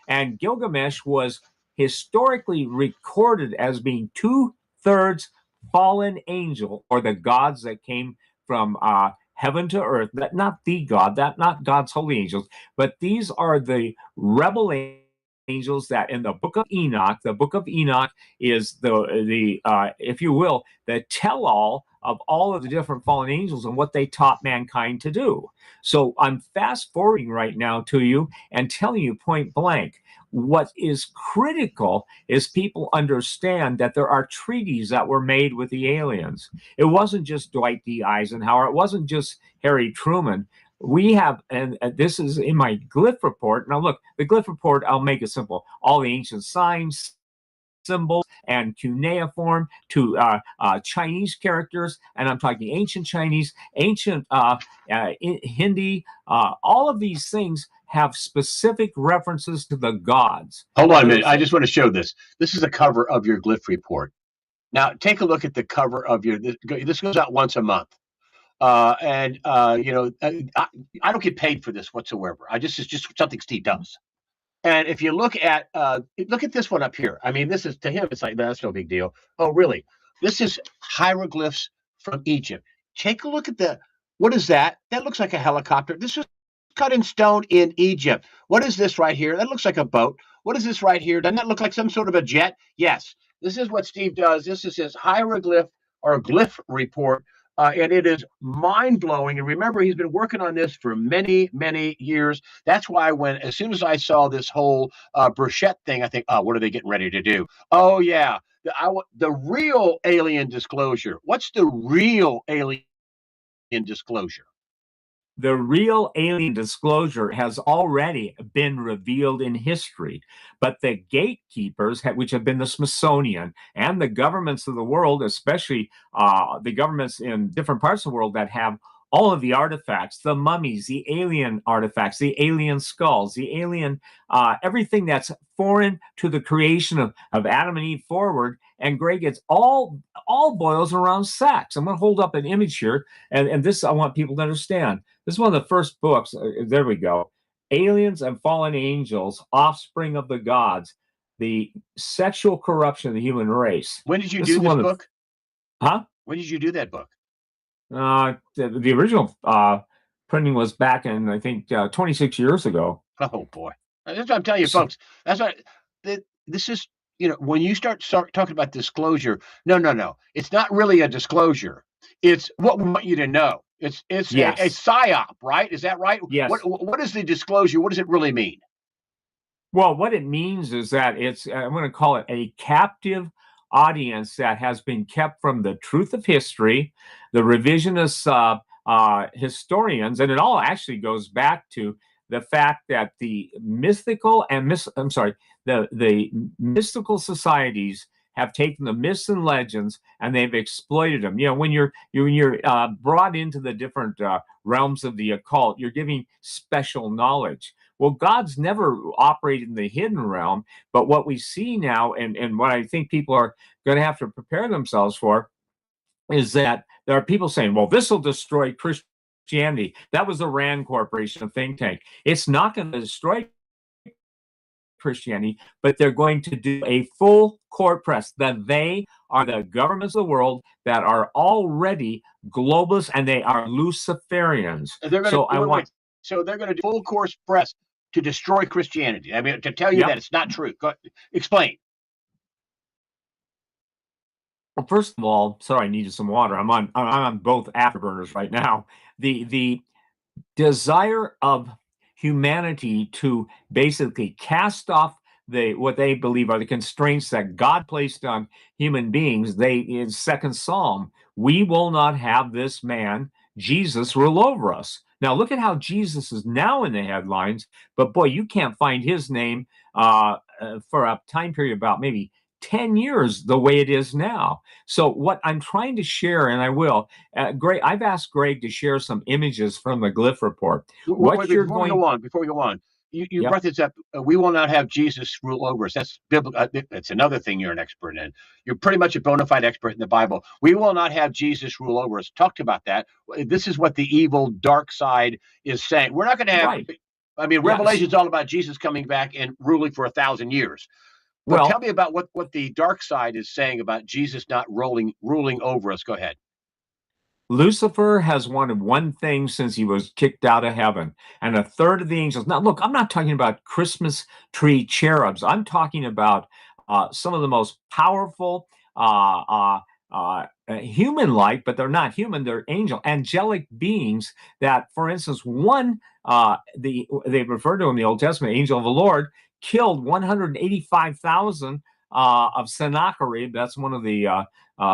And Gilgamesh was historically recorded as being 2/3 fallen angel, or the gods that came from heaven to earth. That not the God, that not God's holy angels, but these are the rebel angels that in the book of Enoch. The book of Enoch is the if you will, the tell-all of all of the different fallen angels and what they taught mankind to do. So I'm fast forwarding right now to you and telling you point blank, what is critical is people understand that there are treaties that were made with the aliens. It wasn't just Dwight D. Eisenhower. It wasn't just Harry Truman. We have, and this is in my glyph report. Now, look, the glyph report, I'll make it simple. All the ancient signs, symbols, and cuneiform to Chinese characters, and I'm talking ancient Chinese, ancient Hindi, all of these things have specific references to the gods. Hold on a minute. I just want to show this. This is the cover of your glyph report. Now, take a look at the cover of your, this goes out once a month. I don't get paid for this whatsoever. It's just something Steve does. And if you look at this one up here, I mean, this is, to him, it's like, that's no big deal. Oh, really? This is hieroglyphs from Egypt. Take a look at what is that? That looks like a helicopter. This was cut in stone in Egypt. What is this right here? That looks like a boat. What is this right here? Doesn't that look like some sort of a jet? Yes. This is what Steve does. This is his hieroglyph or glyph report. And it is mind-blowing. And remember, he's been working on this for many, many years. That's why as soon as I saw this whole bruschetta thing, I think, oh, what are they getting ready to do? Oh, yeah, the real alien disclosure. What's the real alien disclosure? The real alien disclosure has already been revealed in history, but the gatekeepers, which have been the Smithsonian and the governments of the world, especially the governments in different parts of the world that have all of the artifacts, the mummies, the alien artifacts, the alien skulls, the alien, everything that's foreign to the creation of Adam and Eve forward. And Greg, it's all boils around sex. I'm going to hold up an image here, and this I want people to understand. This is one of the first books. There we go. Aliens and Fallen Angels, Offspring of the Gods, the Sexual Corruption of the Human Race. When did you do this book? Huh? When did you do that book? The original printing was back in, I think, 26 years ago. Oh, boy. That's what I'm telling you, folks. That's what this is. When you start talking about disclosure, no. It's not really a disclosure. It's what we want you to know. It's yes. a psyop, right? Is that right? Yes. What is the disclosure? What does it really mean? Well, what it means is that I'm going to call it a captive audience that has been kept from the truth of history, the revisionist historians, and it all actually goes back to the fact that the mystical and the mystical societies have taken the myths and legends and they've exploited them. When you're brought into the different realms of the occult, you're giving special knowledge. Well, God's never operated in the hidden realm, but what we see now, and what I think people are going to have to prepare themselves for, is that there are people saying, well, this will destroy Christianity. That was the RAND Corporation, a think tank. It's not going to destroy Christianity, but they're going to do a full court press. That they are the governments of the world that are already globalists and they are Luciferians. So they're going to do full court press to destroy Christianity. I mean, to tell you that it's not true. Explain. Well, first of all, sorry, I needed some water. I'm on both afterburners right now. The desire of humanity to basically cast off what they believe are the constraints that God placed on human beings. In Second Psalm, we will not have this man, Jesus, rule over us. Now, look at how Jesus is now in the headlines, but boy, you can't find his name for a time period about maybe 10 years the way it is now. So what I'm trying to share, and I will, Greg, I've asked Greg to share some images from the Glyph report. Wait, before we go on, you Yep. brought this up. We will not have Jesus rule over us. That's biblical. That's another thing you're an expert in. You're pretty much a bona fide expert in the Bible. We will not have Jesus rule over us. Talked about that. This is what the evil dark side is saying. We're not going to have. Right. I mean, Revelation is all about Jesus coming back and ruling for 1,000 years. But Well, tell me about what the dark side is saying about Jesus not ruling over us. Go ahead. Lucifer has wanted one thing since he was kicked out of heaven, and a third of the angels. Now, look, I'm not talking about Christmas tree cherubs. I'm talking about some of the most powerful human-like, but they're not human. They're angelic beings that, for instance, one, they refer to in the Old Testament, angel of the Lord, killed 185,000 of Sennacherib. That's one of the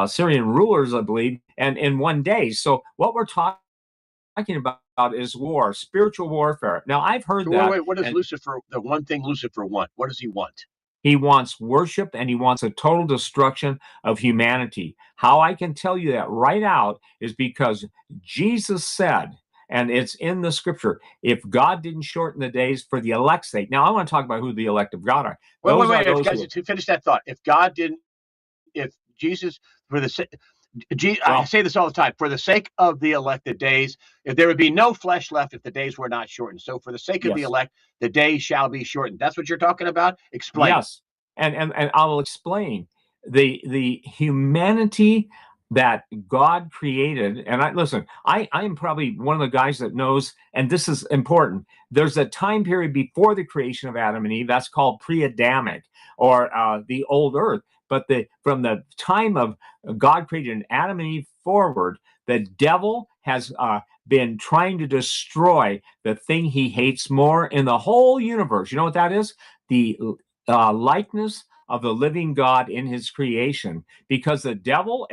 Syrian rulers, I believe, and in one day. So what we're talking about is war, spiritual warfare. Now, I've heard that. Wait, what does Lucifer, the one thing Lucifer want? What does he want? He wants worship, and he wants a total destruction of humanity. How I can tell you that right out is because Jesus said, and it's in the scripture, if God didn't shorten the days for the elect's sake. Now, I want to talk about who the elect of God are. Wait, guys, to finish that thought. If God didn't, if Jesus, I say this all the time, for the sake of the elected days, if there would be no flesh left if the days were not shortened. So for the sake of the elect, the days shall be shortened. That's what you're talking about? Explain. Yes, and I'll explain. The humanity that God created, and I am probably one of the guys that knows, and this is important, there's a time period before the creation of Adam and Eve, that's called pre-Adamic, or the old earth. But from the time of God created Adam and Eve forward, the devil has been trying to destroy the thing he hates more in the whole universe. You know what that is? The likeness of the living God in his creation. Because the devil,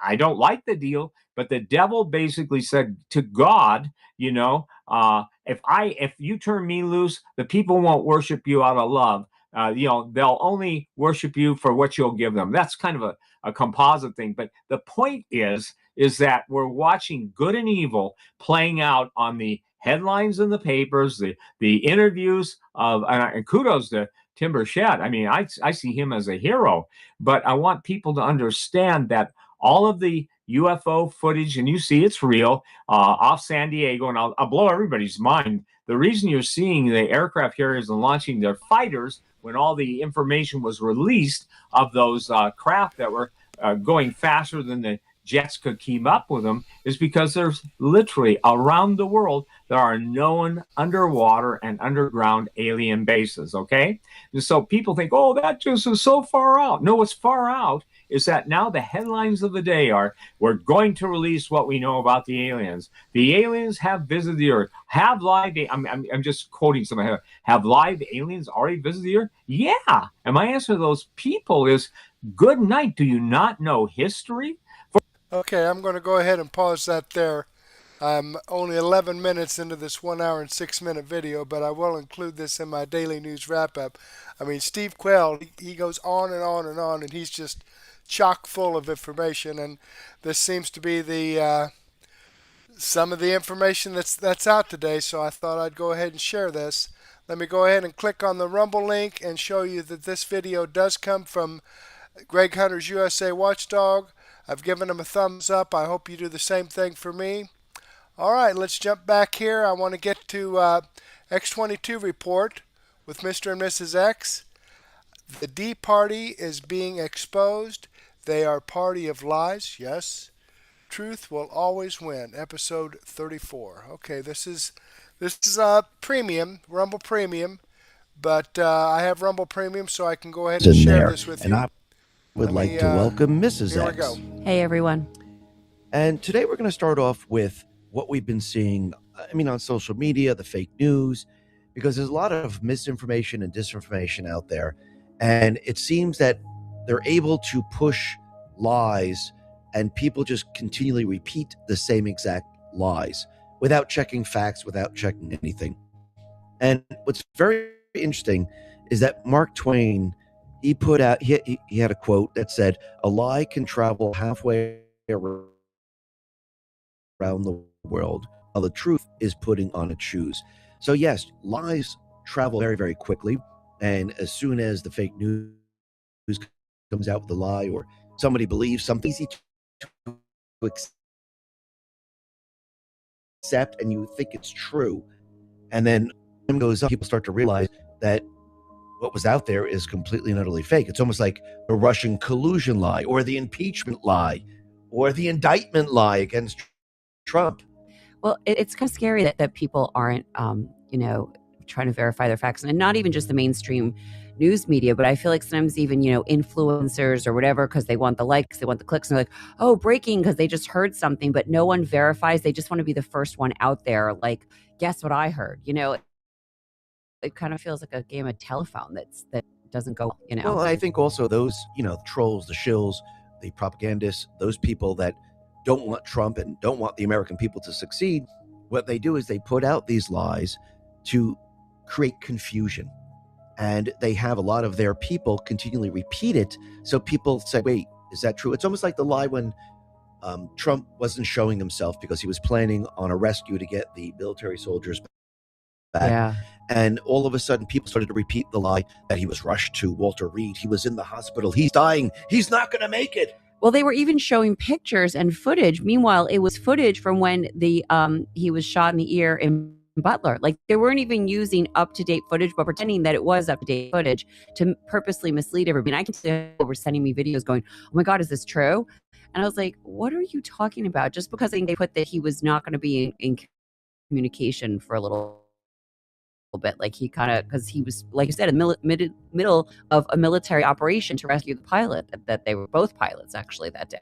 I don't like the deal, but the devil basically said to God, if you turn me loose, the people won't worship you out of love. They'll only worship you for what you'll give them. That's kind of a composite thing. But the point is that we're watching good and evil playing out on the headlines in the papers, the interviews of, and kudos to Tim Burchett. I mean, I see him as a hero, but I want people to understand that all of the UFO footage, and you see it's real, off San Diego, and I'll blow everybody's mind. The reason you're seeing the aircraft carriers and launching their fighters when all the information was released of those craft that were going faster than the jets could keep up with them is because there's literally around the world there are known underwater and underground alien bases, okay? And so people think, oh, that just is so far out. No, what's far out is that now the headlines of the day are, we're going to release what we know about the aliens. The aliens have visited the Earth. Have I'm just quoting some of them. Have live aliens already visited the Earth? Yeah. And my answer to those people is, good night. Do you not know history? Okay, I'm going to go ahead and pause that there. I'm only 11 minutes into this 1 hour and 6 minute video, but I will include this in my daily news wrap up. I mean, Steve Quayle, he goes on and on and on, and he's just chock full of information, and this seems to be the some of the information that's out today, so I thought I'd go ahead and share this. Let me go ahead and click on the Rumble link and show you that this video does come from Greg Hunter's USA Watchdog. I've given him a thumbs up. I hope you do the same thing for me. All right, let's jump back here. I want to get to X22 report with Mr. and Mrs. X. The D Party is being exposed. They are party of lies. Yes. Truth will always win. Episode 34. Okay, this is premium, Rumble Premium, but I have Rumble Premium, so I can go ahead and share this with you. I would like to welcome Mrs. Here X. we go. Hey, everyone. And today we're going to start off with what we've been seeing, on social media, the fake news, because there's a lot of misinformation and disinformation out there. And it seems that they're able to push lies and people just continually repeat the same exact lies without checking facts, without checking anything. And what's very interesting is that Mark Twain he put out, he had a quote that said, "A lie can travel halfway around the world, while the truth is putting on its shoes." So yes, lies travel very, very quickly. And as soon as the fake news comes out with a lie, or somebody believes something, easy to accept, and you think it's true. And then time goes up, people start to realize that what was out there is completely and utterly fake. It's almost like the Russian collusion lie, or the impeachment lie, or the indictment lie against Trump. Well, it's kind of scary that people aren't, trying to verify their facts, and not even just the mainstream news media, but I feel like sometimes even, influencers or whatever, because they want the likes, they want the clicks, and they're like, oh, breaking, because they just heard something, but no one verifies. They just want to be the first one out there. Like, guess what I heard? It kind of feels like a game of telephone that doesn't go, Well, I think also those, the trolls, the shills, the propagandists, those people that don't want Trump and don't want the American people to succeed, what they do is they put out these lies to create confusion. And they have a lot of their people continually repeat it. So people say, wait, is that true? It's almost like the lie when Trump wasn't showing himself because he was planning on a rescue to get the military soldiers back. Yeah. And all of a sudden, people started to repeat the lie that he was rushed to Walter Reed. He was in the hospital. He's dying. He's not going to make it. Well, they were even showing pictures and footage. Meanwhile, it was footage from when he was shot in the ear in Butler. Like, they weren't even using up-to-date footage, but pretending that it was up-to-date footage to purposely mislead everybody. And I can see people were sending me videos going, oh my God, is this true? And I was like, what are you talking about? Just because I think they put that he was not going to be in communication for a little bit, like he kind of, because he was, like you said, in the middle of a military operation to rescue the pilot, that they were both pilots actually that day.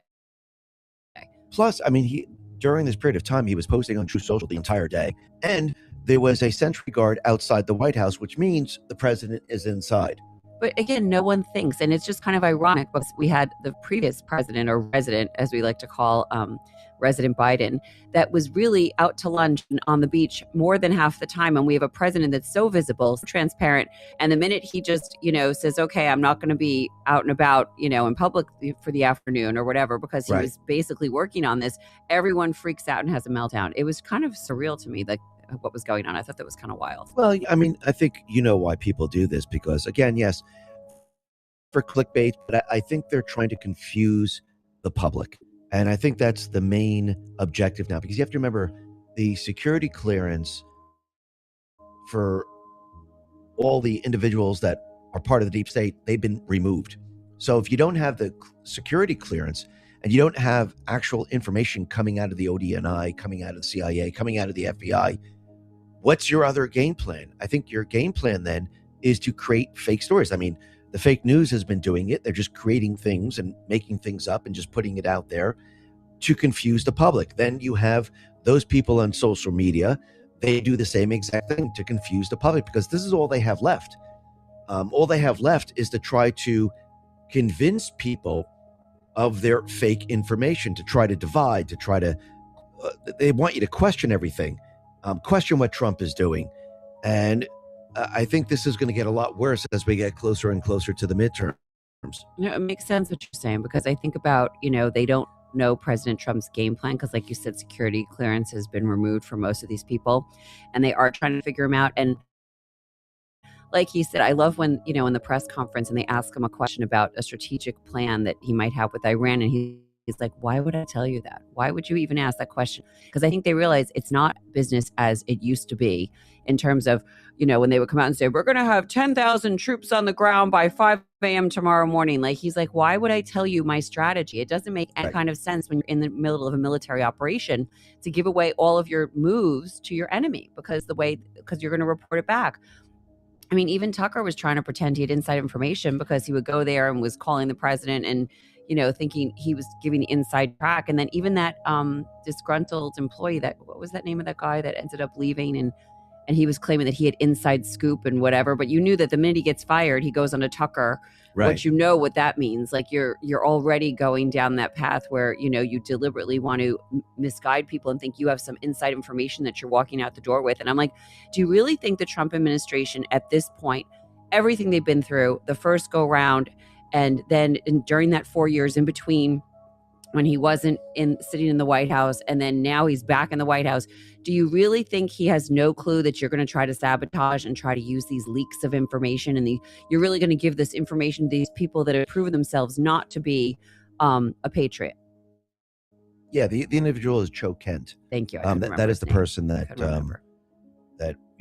Plus, I mean, during this period of time, he was posting on True Social the entire day. And there was a sentry guard outside the White House, which means the president is inside. But again, no one thinks, and it's just kind of ironic because we had the previous president, or resident, as we like to call Resident Biden, that was really out to lunch on the beach more than half the time. And we have a president that's so visible, so transparent. And the minute he just, says, okay, I'm not going to be out and about, in public for the afternoon or whatever, because he was basically working on this, everyone freaks out and has a meltdown. It was kind of surreal to me, like what was going on. I thought that was kind of wild. Well, I mean, I think why people do this, because again, yes, for clickbait, but I think they're trying to confuse the public. And I think that's the main objective now, because you have to remember the security clearance for all the individuals that are part of the deep state, they've been removed. So if you don't have the security clearance and you don't have actual information coming out of the ODNI, coming out of the CIA, coming out of the FBI, what's your other game plan? I think your game plan then is to create fake stories. I mean, the fake news has been doing it. They're just creating things and making things up and just putting it out there to confuse the public. Then you have those people on social media. They do the same exact thing to confuse the public, because this is all they have left. All they have left is to try to convince people of their fake information, to try to divide, to try to, they want you to question everything, question what Trump is doing. And I think this is going to get a lot worse as we get closer and closer to the midterms. It makes sense what you're saying, because I think about, they don't know President Trump's game plan, because like you said, security clearance has been removed for most of these people, and they are trying to figure him out. And like he said, I love when, in the press conference and they ask him a question about a strategic plan that he might have with Iran, and he's like, why would I tell you that? Why would you even ask that question? Because I think they realize it's not business as it used to be, in terms of, when they would come out and say, we're going to have 10,000 troops on the ground by 5 a.m. tomorrow morning. Like, he's like, why would I tell you my strategy? It doesn't make any kind of sense when you're in the middle of a military operation to give away all of your moves to your enemy, because you're going to report it back. I mean, even Tucker was trying to pretend he had inside information, because he would go there and was calling the president and, thinking he was giving the inside track. And then even that disgruntled employee, what was that name of that guy that ended up leaving, and he was claiming that he had inside scoop and whatever, but you knew that the minute he gets fired, he goes on to Tucker, what what that means. Like, you're already going down that path where, you deliberately want to misguide people and think you have some inside information that you're walking out the door with. And I'm like, do you really think the Trump administration at this point everything they've been through, the first go round, and then during that 4 years in between, when he wasn't sitting in the White House, and then now he's back in the White House. Do you really think he has no clue that you're going to try to sabotage and try to use these leaks of information, and you're really going to give this information to these people that have proven themselves not to be a patriot? Yeah, the individual is Joe Kent. Thank you. That is the person that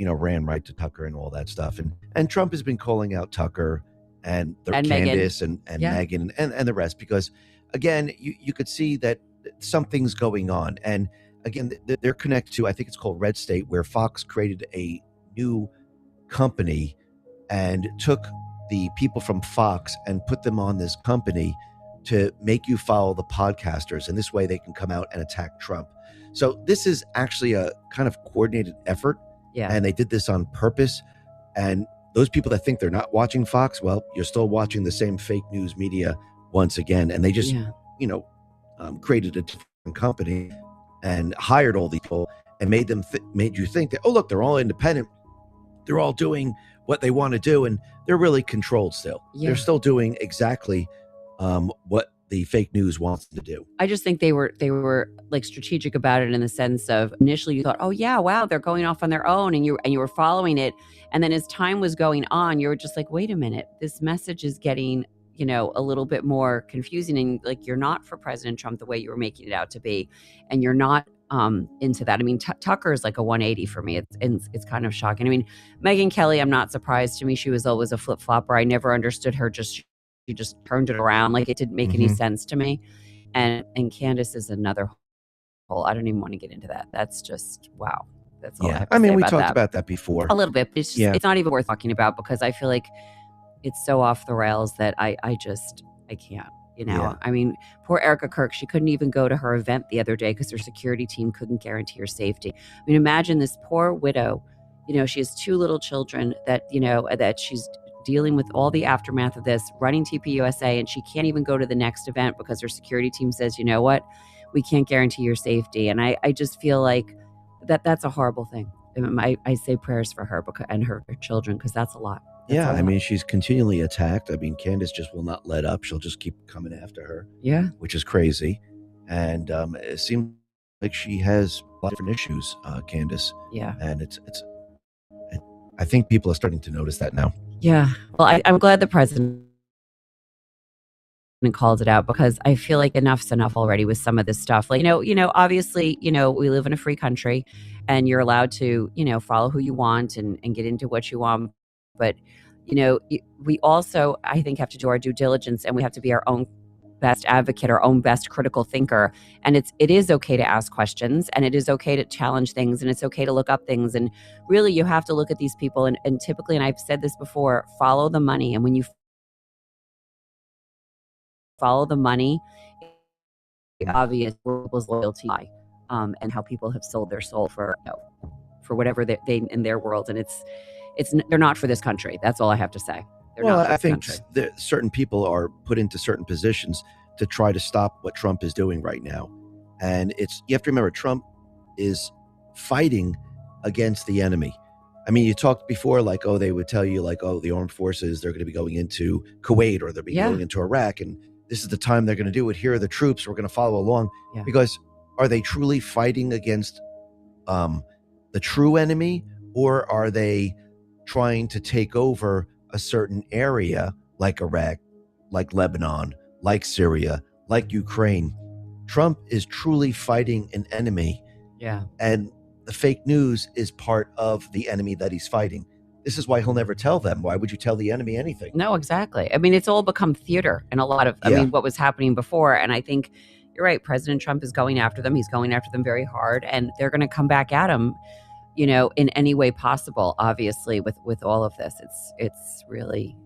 ran right to Tucker and all that stuff. And Trump has been calling out Tucker and Candace and Meghan and the rest, because again, you could see that something's going on. And again, they're connected to, I think it's called Red State, where Fox created a new company and took the people from Fox and put them on this company to make you follow the podcasters. And this way they can come out and attack Trump. So this is actually a kind of coordinated effort. Yeah. And they did this on purpose. And those people that think they're not watching Fox, well, you're still watching the same fake news media once again. And they just, created a different company and hired all these people and made you think that, oh, look, they're all independent. They're all doing what they want to do. And they're really controlled still. Yeah. They're still doing exactly what the fake news wants to do. I just think they were like strategic about it, in the sense of, initially you thought, oh yeah, wow, they're going off on their own, and you were following it. And then as time was going on, you were just like, wait a minute, this message is getting, a little bit more confusing, and like, you're not for President Trump the way you were making it out to be, and you're not into that. I mean, Tucker is like a 180 for me. It's kind of shocking. I mean, Megyn Kelly, I'm not surprised. To me, she was always a flip-flopper. I never understood her. She just turned it around. Like, it didn't make any sense to me. And Candace is another whole, I don't even want to get into that. That's just, wow. That's all I have to say we about talked that. about that before. A little bit. But it's just, it's not even worth talking about, because I feel like it's so off the rails that I can't. I mean, poor Erica Kirk, she couldn't even go to her event the other day because her security team couldn't guarantee her safety. I mean, imagine this poor widow, she has 2 little children that she's dealing with all the aftermath of this, running TPUSA, and she can't even go to the next event because her security team says, you know what, we can't guarantee your safety. And I just feel like that's a horrible thing. I say prayers for her and her children, because that's a lot. I mean, she's continually attacked. I mean, Candace just will not let up. She'll just keep coming after her. Yeah. Which is crazy. And it seems like she has a lot of different issues, Candace. Yeah. And I think people are starting to notice that now. Yeah. Well, I'm glad the president called it out, because I feel like enough's enough already with some of this stuff. Like, obviously, we live in a free country, and you're allowed to, follow who you want and get into what you want. But, we also, I think, have to do our due diligence, and we have to be our own best advocate, our own best critical thinker. And it is okay to ask questions, and it is okay to challenge things, and it's okay to look up things. And really, you have to look at these people and typically, and I've said this before, follow the money. And when you follow the money, obvious was loyalty, and how people have sold their soul for whatever they in their world. And they're not for this country. That's all I have to say. I think that certain people are put into certain positions to try to stop what Trump is doing right now. And you have to remember, Trump is fighting against the enemy. I mean, you talked before, like, they would tell you, like, the armed forces, they're going to be going into Kuwait, or they'll be going into Iraq, and this is the time they're going to do it. Here are the troops. We're going to follow along. Yeah. Because are they truly fighting against the true enemy, or are they trying to take over a certain area like Iraq, like Lebanon, like Syria, like Ukraine? Trump is truly fighting an enemy. Yeah. And the fake news is part of the enemy that he's fighting. This is why he'll never tell them. Why would you tell the enemy anything? No, exactly. I mean, it's all become theater, and a lot of, I mean, what was happening before. And I think you're right. President Trump is going after them. He's going after them very hard, and they're going to come back at him, in any way possible, obviously, with all of this. It's really,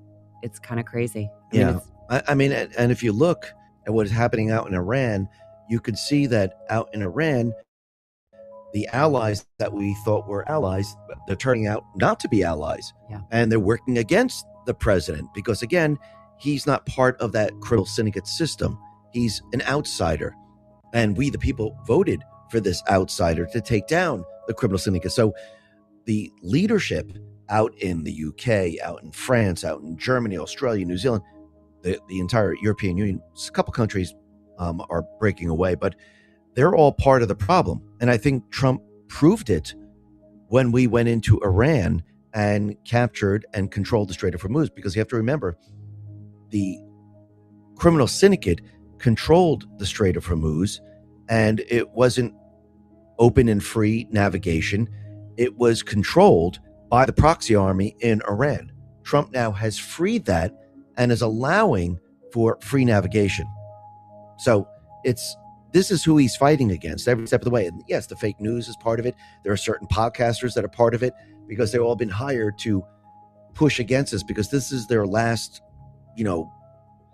it's kind of crazy. I mean, and if you look at what is happening out in Iran, you could see that out in Iran, the allies that we thought were allies, they're turning out not to be allies. Yeah. And they're working against the president because, again, he's not part of that criminal syndicate system. He's an outsider. And we, the people, voted for this outsider to take down the criminal syndicate. So the leadership out in the UK, out in France, out in Germany, Australia, New Zealand, the entire European Union. A couple countries are breaking away, but they're all part of the problem. And I think Trump proved it when we went into Iran and captured and controlled the Strait of Hormuz, because you have to remember, the criminal syndicate controlled the Strait of Hormuz, and it wasn't open and free navigation. It was controlled by the proxy army in Iran. Trump now has freed that and is allowing for free navigation. So this is who he's fighting against every step of the way. And yes, the fake news is part of it. There are certain podcasters that are part of it because they've all been hired to push against us, because this is their last,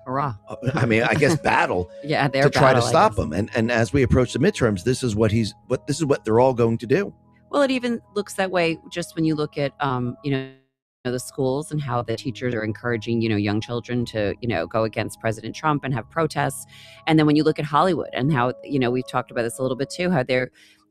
hurrah. I mean, I guess battle Yeah, to try to stop him. And as we approach the midterms, this is what they're all going to do. Well, it even looks that way just when you look at, the schools and how the teachers are encouraging, young children to, go against President Trump and have protests. And then when you look at Hollywood and how, we've talked about this a little bit too, how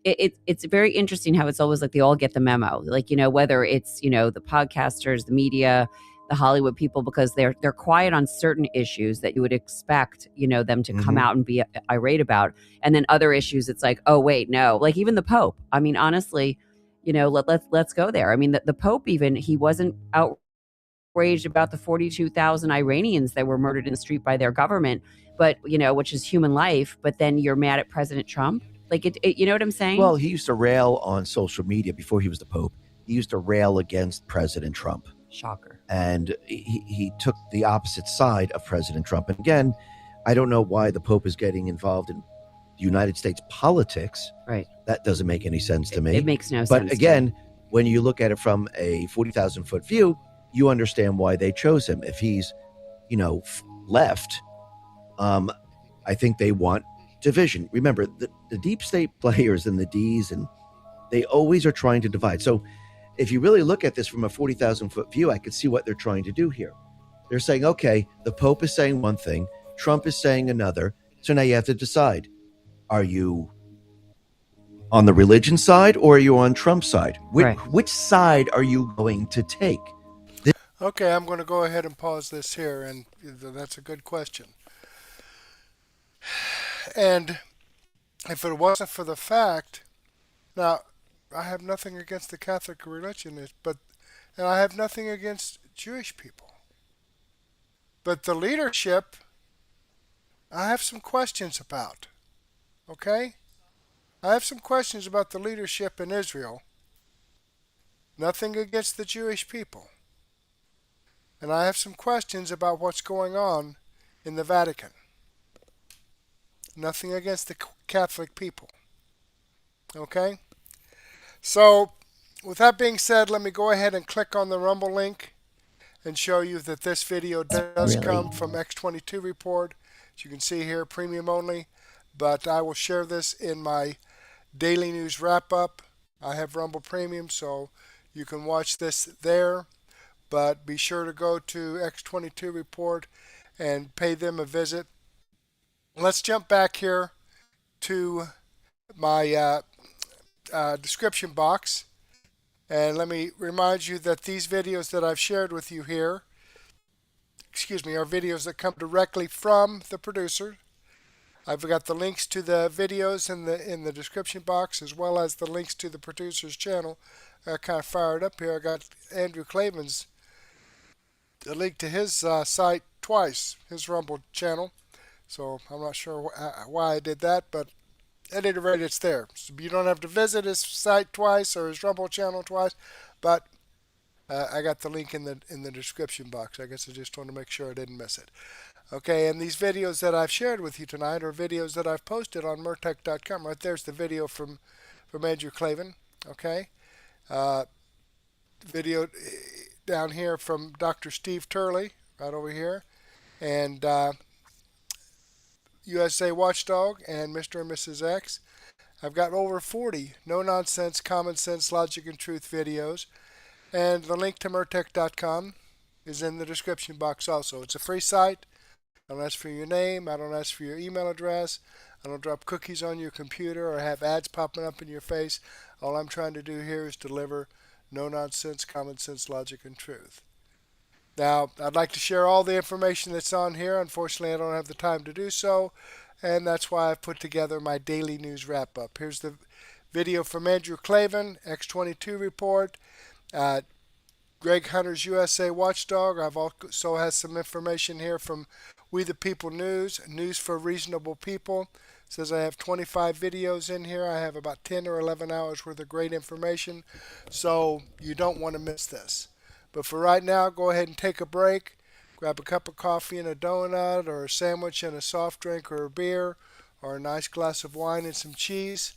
it's very interesting how it's always like they all get the memo, like, whether it's, the podcasters, the media, the Hollywood people, because they're quiet on certain issues that you would expect, them to come out and be irate about. And then other issues, it's like, oh, wait, no, like even the Pope. I mean, honestly, let's go there. I mean, the Pope, even, he wasn't outraged about the 42,000 Iranians that were murdered in the street by their government, but, which is human life. But then you're mad at President Trump. Like, you know what I'm saying? Well, he used to rail on social media before he was the Pope. He used to rail against President Trump. Shocker. And he took the opposite side of President Trump. And again, I don't know why the Pope is getting involved in United States politics. Right. That doesn't make any sense to me. It makes no sense. But again, when you look at it from a 40,000 foot view, you understand why they chose him. If he's, left, I think they want division. Remember, the deep state players and the Ds, and they always are trying to divide. So if you really look at this from a 40,000 foot view, I could see what they're trying to do here. They're saying, okay, the Pope is saying one thing, Trump is saying another. So now you have to decide. Are you on the religion side or are you on Trump's side? Which side are you going to take? Okay, I'm going to go ahead and pause this here, and that's a good question. And if it wasn't for the fact, now, I have nothing against the Catholic religion, and I have nothing against Jewish people. But the leadership, I have some questions about. Okay? I have some questions about the leadership in Israel. Nothing against the Jewish people. And I have some questions about what's going on in the Vatican. Nothing against the Catholic people. Okay? So, with that being said, let me go ahead and click on the Rumble link and show you that this video does come from X22 Report. As you can see here, premium only. But I will share this in my daily news wrap-up. I have Rumble Premium, so you can watch this there. But be sure to go to X22 Report and pay them a visit. Let's jump back here to my description box, and let me remind you that these videos that I've shared with you here, are videos that come directly from the producer. I've got the links to the videos in the description box, as well as the links to the producer's channel. I kind of fired up here. I got Andrew Klavan's a link to his site twice, his Rumble channel. So I'm not sure why I did that, but at any rate, it's there. So you don't have to visit his site twice or his Rumble channel twice, but I got the link in the description box. I guess I just wanted to make sure I didn't miss it. Okay, and these videos that I've shared with you tonight are videos that I've posted on Murtech.com. Right there's the video from Andrew Klavan. Okay, video down here from Dr. Steve Turley, right over here, and USA Watchdog and Mr. and Mrs. X. I've got over 40 no-nonsense, common sense, logic, and truth videos. And the link to Murtech.com is in the description box also. It's a free site. I don't ask for your name. I don't ask for your email address. I don't drop cookies on your computer or have ads popping up in your face. All I'm trying to do here is deliver no nonsense, common sense, logic, and truth. Now, I'd like to share all the information that's on here. Unfortunately, I don't have the time to do so, and that's why I've put together my daily news wrap up. Here's the video from Andrew Klavan, X22 report. Greg Hunter's USA Watchdog. I've also has some information here from We the People News, News for Reasonable People. It says I have 25 videos in here. I have about 10 or 11 hours worth of great information, so you don't want to miss this. But for right now, go ahead and take a break. Grab a cup of coffee and a donut, or a sandwich and a soft drink, or a beer, or a nice glass of wine and some cheese,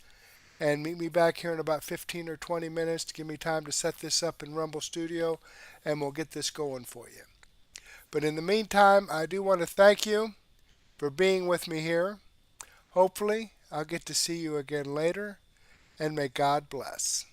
and meet me back here in about 15 or 20 minutes to give me time to set this up in Rumble Studio, and we'll get this going for you. But in the meantime, I do want to thank you for being with me here. Hopefully, I'll get to see you again later, and may God bless.